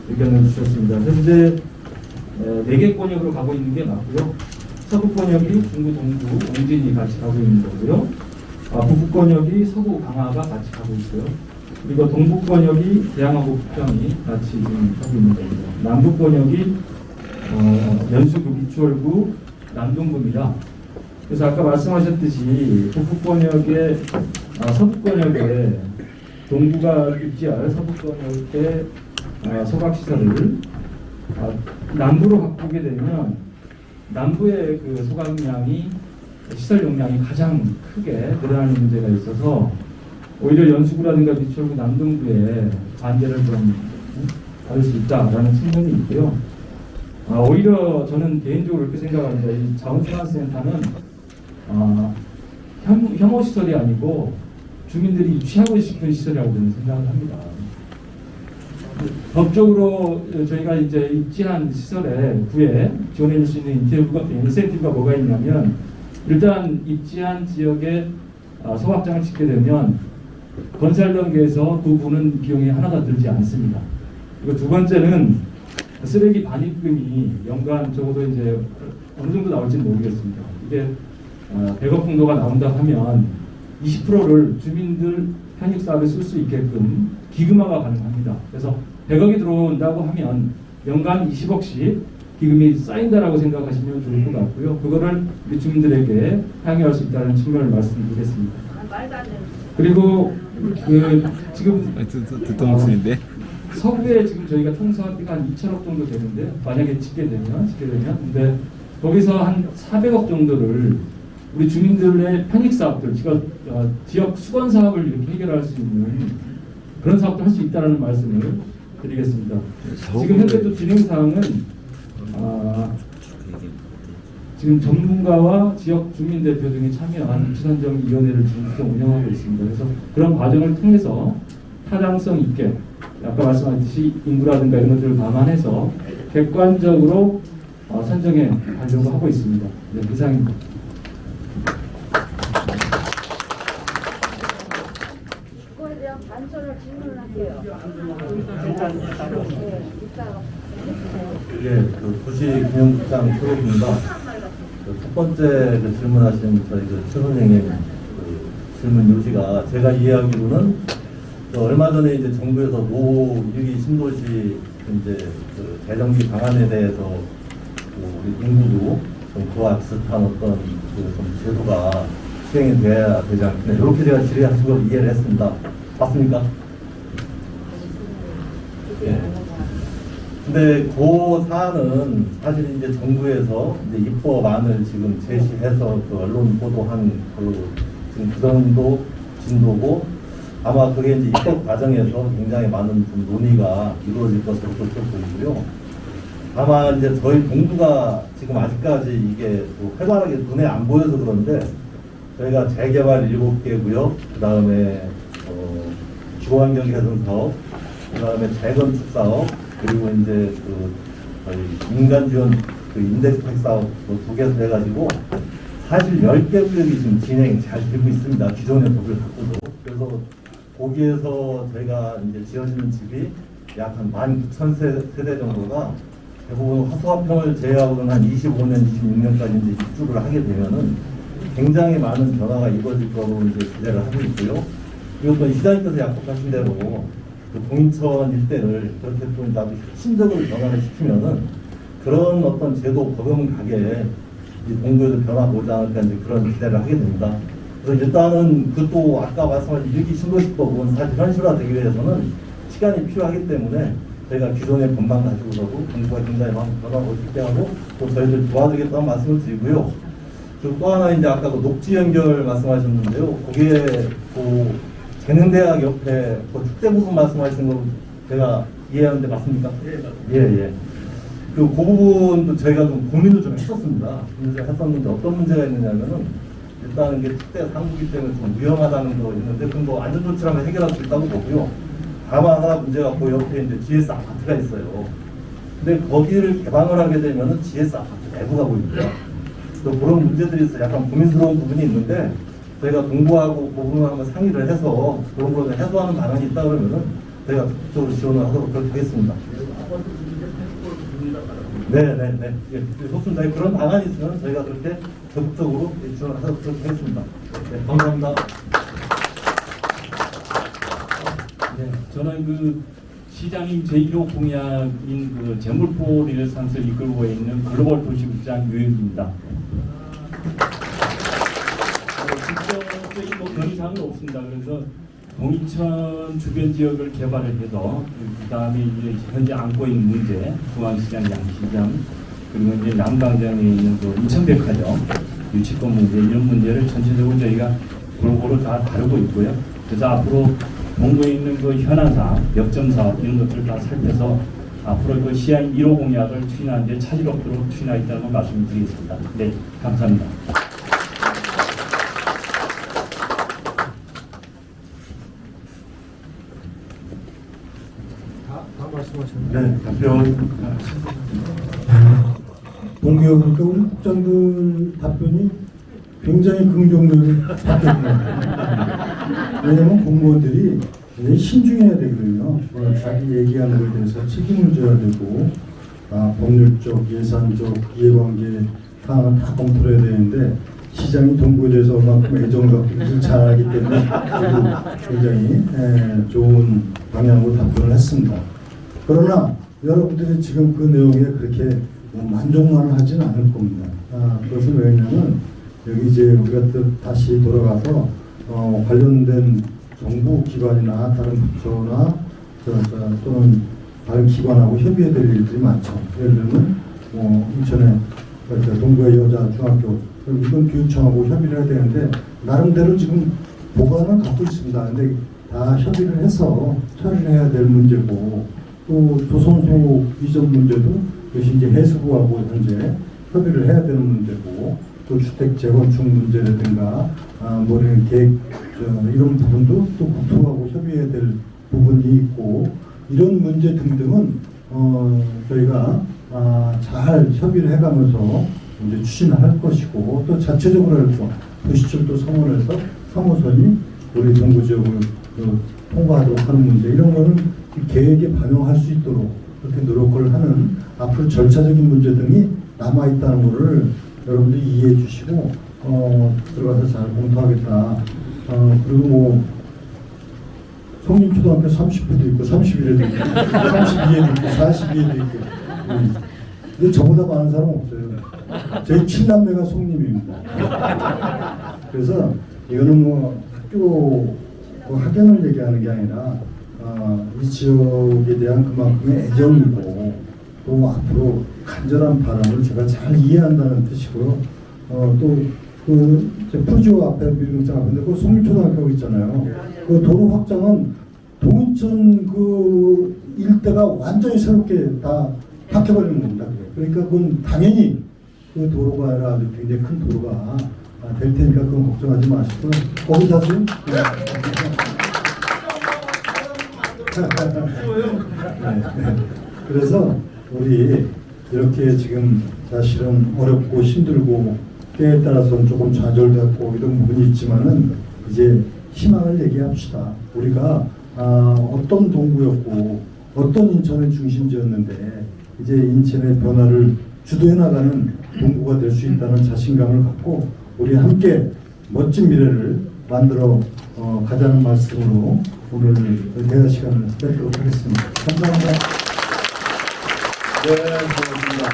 의견을 주셨습니다. 현재 4개 권역으로 가고 있는 게 맞고요. 서부 권역이 중구, 동구, 옹진이 같이 가고 있는 거고요. 북부 권역이 서구, 강화가 같이 가고 있고요. 그리고 동부 권역이 대양하고 북평이 같이 지금 하고 있는 겁니다. 남부 권역이 연수구, 미추홀구, 남동구입니다. 그래서 아까 말씀하셨듯이 북부권역에 서부권역에 동구가 입지할 서부권역의 소각시설을 남부로 바꾸게 되면 남부의 그 소각량이 시설 용량이 가장 크게 늘어나는 문제가 있어서 오히려 연수구라든가 미추홀구 남동구에 반대를 좀 받을 수 있다라는 측면이 있고요. 오히려 저는 개인적으로 이렇게 생각합니다. 이 자원순환센터는 혐오 시설이 아니고 주민들이 취하고 싶은 시설이라고 저는 생각을 합니다. 법적으로 저희가 이제 입지한 시설에 구에 지원해 줄 수 있는 인센티브가 뭐가 있냐면, 일단 입지한 지역에 소각장을 짓게 되면 건설 단계에서 그 부는 비용이 하나도 들지 않습니다. 그리고 두 번째는 쓰레기 반입금이 연간 적어도 이제 어느 정도 나올지는 모르겠습니다. 이게 100억 정도가 나온다 하면 20%를 주민들 편익 사업에 쓸 수 있게끔 기금화가 가능합니다. 그래서 100억이 들어온다고 하면 연간 20억씩 기금이 쌓인다라고 생각하시면 좋을 것 같고요. 그거를 우리 주민들에게 향유할 수 있다는 측면을 말씀드리겠습니다. 그리고 지금 듣던 목소리인데 서구에 지금 저희가 총 사업비가 한 2천억 정도 되는데, 만약에 짓게 되면 근데 거기서 한 400억 정도를 우리 주민들의 편익 사업들, 지역 수건 사업을 이렇게 해결할 수 있는 그런 사업도 할 수 있다는 말씀을 드리겠습니다. 지금 현재 또 진행 사항은 지금 전문가와 지역 주민 대표 등이 참여한 지선정위원회를 지금 구성 운영하고 있습니다. 그래서 그런 과정을 통해서 타당성 있게 아까 말씀하셨듯이 인구라든가 이런 것들을 감안해서 객관적으로 선정해 가려고 하고 있습니다. 네, 이상입니다. 그거에 대한 반설을 질문을 할게요. 예, 도시균형국장 최고입니다. 첫 번째 질문하신 저희 최 선생님 질문 요지가 제가 이해하기로는 얼마 전에 이제 정부에서 노후 1기 신도시 이제 재정비 방안에 대해서 우리 인구도 좀 그와 비슷한 어떤 좀 제도가 시행이 돼야 되지 않겠나, 이렇게 제가 질의하신 걸 이해를 했습니다. 맞습니까? 예. 근데 그 사안은 사실 이제 정부에서 이제 입법안을 지금 제시해서 언론 보도한 지금 그 정도 진도고, 아마 그게 이제 입법 과정에서 굉장히 많은 좀 논의가 이루어질 것으로 그렇게 보이고요. 아마 이제 저희 동부가 지금 아직까지 이게 활발하게 눈에 안 보여서 그런데, 저희가 재개발 7개 구역, 그 다음에 주거환경 개선 사업, 그 다음에 재건축 사업, 그리고 이제 저희 민간 지원 인덱스팩 사업 2개에서 해가지고 사실 10개 구역이 지금 진행이 잘 되고 있습니다. 기존의 법을 갖고도. 그래서 거기에서 저희가 이제 지어지는 집이 약 한 19,000세대 정도가 대부분 화수화평을 제외하고는 한 25년, 26년까지 이제 입주를 하게 되면은 굉장히 많은 변화가 이루어질 거로 이제 기대를 하고 있고요. 그리고 또 시장님께서 약속하신 대로 동인천 일대를 그렇게 좀 나도 혁신적으로 변화를 시키면은 그런 어떤 제도 적용 가게에 이 동구에도 변화가 오지 않을까 이제 그런 기대를 하게 됩니다. 그래서 일단은 또 아까 말씀하신 일기 신도시법은 사실 현실화되기 위해서는 시간이 필요하기 때문에 저희가 기존의 법만 가지고서도 동구가 굉장히 많은 변화가 올 수 있게 하고 또 저희들 도와드리겠다는 말씀을 드리고요. 그리고 또 하나 이제 아까 녹지 연결 말씀하셨는데요. 거기에 재능대학 옆에 축제 부분 말씀하신 거 제가 이해하는데 맞습니까? 예. 그 부분도 저희가 좀 고민을 좀 했었습니다. 했었는데 어떤 문제가 있느냐면은 일단 이게 축제 상부기 때문에 좀 위험하다는 거 있는데 그건 뭐 안전조치라면 해결할 수 있다고 보고요. 다만 하나 문제가 그 옆에 이제 GS 아파트가 있어요. 근데 거기를 개방을 하게 되면은 GS 아파트 내부가 보입니다. 또 그런 문제들이 있어서 약간 고민스러운 부분이 있는데 저희가 동부하고 그 부분을 한번 상의를 해서 그런 걸 해소하는 방안이 있다 그러면은 저희가 적극적으로 지원을 하도록 그렇게 하겠습니다. 네. 예, 좋습니다. 그런 방안이 있으면 저희가 그렇게 적극적으로 지원을 하도록 그렇게 하겠습니다. 네, 감사합니다. 네, 저는 시장님 제1호 공약인 그 재물포 르네상스를 이끌고 있는 글로벌 도시국장 유혁입니다. 직접적인 변상은 없습니다. 그래서 동인천 주변 지역을 개발을 해서 그다음에 이제 현재 안고 있는 문제, 중앙시장, 양시장, 그리고 이제 남강장에 있는 그 인천백화점, 유치권 문제 이런 문제를 전체적으로 저희가 골고루 다 다루고 있고요. 그래서 앞으로 동구에 있는 그 현안사업, 역점 사업 이런 것들을 다 살펴서 앞으로 그 시행 1호 공약을 추진하는 데 차질 없도록 추진하겠다는 걸 말씀드리겠습니다. 네, 감사합니다. 네, 답변. 동구에 보니까 우리 국장들 답변이 굉장히 긍정적인 답변이에요. 왜냐면 공무원들이 굉장히 신중해야 되거든요. 자기 얘기하는 것에 대해서 책임을 져야 되고, 법률적, 예산적, 이해관계 상황을 다 검토를 해야 되는데, 시장이 동구에 대해서 얼마큼 애정을 갖고 일을 잘하기 때문에 굉장히 좋은 방향으로 답변을 했습니다. 그러나 여러분들이 지금 그 내용에 그렇게 만족만 하진 않을 겁니다. 그것은 왜냐하면 여기 이제 우리가 또 다시 돌아가서 관련된 정부 기관이나 다른 부처나 또는 다른 기관하고 협의해야 될 일들이 많죠. 예를 들면 인천에 동구의 여자 중학교 이건 교육청하고 협의를 해야 되는데 나름대로 지금 보관을 갖고 있습니다. 근데 다 협의를 해서 처리를 해야 될 문제고 또 조선소 이전 문제도 그것이 이제 해수부하고 현재 협의를 해야 되는 문제고 또 주택 재건축 문제라든가 계획 이런 부분도 또 국토하고 협의해야 될 부분이 있고 이런 문제 등등은 저희가 잘 협의를 해가면서 이제 추진할 것이고 또 자체적으로 해서 도시철도 성원에서 3호선이 우리 동구 지역을 통과하도록 하는 문제 이런 거는 계획에 반영할 수 있도록 그렇게 노력을 하는 앞으로 절차적인 문제 등이 남아 있다는 것을 여러분들이 이해해 주시고 들어가서 잘 공부하겠다. 그리고 성림초등학교 30회도 있고 31회도 있고 32회도 있고 42회도 있고 근데 저보다 많은 사람 없어요. 저희 7남매가 성림입니다. 그래서 이거는 학교 학연을 얘기하는 게 아니라 이 지역에 대한 그만큼의 애정이고 또 앞으로 간절한 바람을 제가 잘 이해한다는 뜻이고요. 또그 푸르지오 앞에 미등장 앞인데 그 성림초등학교 있잖아요. 그 도로 확장은 동인천 그 일대가 완전히 새롭게 다 바뀌어버리는 겁니다. 그러니까 그건 당연히 그 도로가 아니라 아주 굉장히 큰 도로가 될 테니까 그건 걱정하지 마시고 거기 다시 그래서 우리 이렇게 지금 사실은 어렵고 힘들고 때에 따라서는 조금 좌절됐고 이런 부분이 있지만은 이제 희망을 얘기합시다. 우리가 어떤 동구였고 어떤 인천의 중심지였는데 이제 인천의 변화를 주도해 나가는 동구가 될 수 있다는 자신감을 갖고 우리 함께 멋진 미래를 만들어 가자는 말씀으로 오늘 대화 시간을 뵙도록 하겠습니다. 감사합니다. 네, 고맙습니다.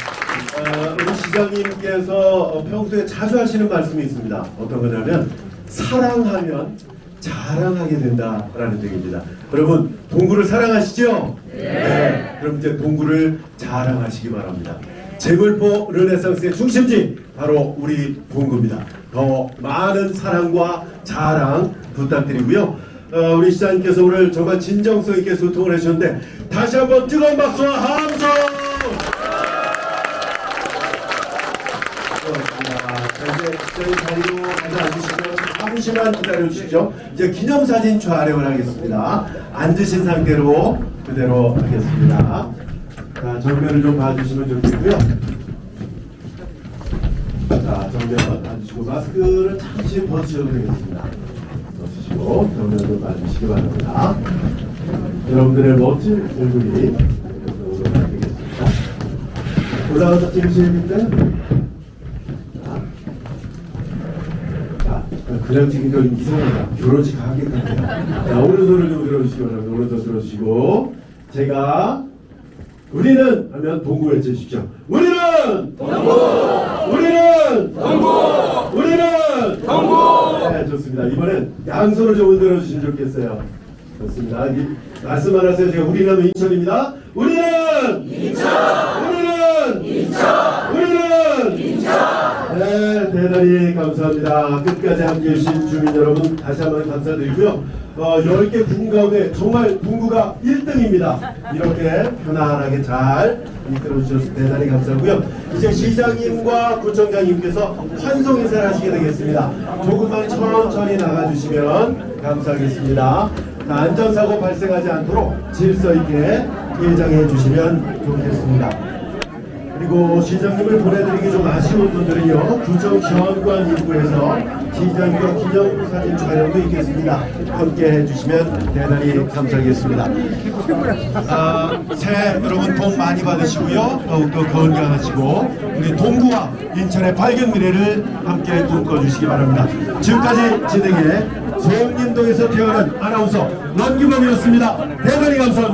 우리 시장님께서 평소에 자주 하시는 말씀이 있습니다. 어떤 거냐면 사랑하면 자랑하게 된다라는 얘기입니다. 여러분 동구를 사랑하시죠? 네. 그럼 이제 동구를 자랑하시기 바랍니다. 재물포 르네상스의 중심지 바로 우리 동구입니다. 더 많은 사랑과 자랑 부탁드리고요. 우리 시장님께서 오늘 정말 진정성 있게 소통을 해주셨는데 다시 한번 뜨거운 박수와 함성! 이제 저희 자리로 가서 앉으시면 잠시만 기다려주시죠. 이제 기념사진 촬영을 하겠습니다. 앉으신 상태로 그대로 하겠습니다. 자, 정면을 좀 봐주시면 좋겠고요. 자, 정면 앉으시고 마스크를 잠시 벗으셔도 되겠습니다. 벗으시고 정면으로 봐주시기 바랍니다. 여러분들의 멋진 얼굴이 오도록 하겠습니다. 올라가서 찍으시는데 그냥 지금 이상하다. 결혼식 하겠다. 자, 오른손을 좀 들어주시기 바랍니다. 오른손 들어주시고 제가 우리는 하면 동구 외쳐주십시오. 우리는 동구! 우리는 동구! 우리는 동구! 네, 좋습니다. 이번엔 양손을 좀 흔들어 주시면 좋겠어요. 좋습니다. 말씀 안 하세요. 제가 우리는 하면 인천입니다. 우리는 인천! 우리는 인천! 우리는 인천! 네, 대단히 감사합니다. 끝까지 함께해 주신 주민 여러분 다시 한번 감사드리고요. 10개 군 가운데 정말 동구가 1등입니다. 이렇게 편안하게 잘 이끌어 주셔서 대단히 감사하고요. 이제 시장님과 구청장님께서 환송 인사를 하시게 되겠습니다. 조금만 천천히 나가주시면 감사하겠습니다. 자, 안전사고 발생하지 않도록 질서 있게 예정해 주시면 좋겠습니다. 그리고 시장님을 보내드리기 좀 아쉬운 분들은요, 구청 지원관 입구에서 시장님과 기념사진 촬영도 있겠습니다. 함께 해주시면 대단히 감사하겠습니다. 새해 여러분 복 많이 받으시고요, 더욱더 건강하시고 우리 동구와 인천의 밝은 미래를 함께 꿈꿔주시기 바랍니다. 지금까지 진행해 송림동에서 태어난 아나운서 런기범이었습니다. 대단히 감사합니다.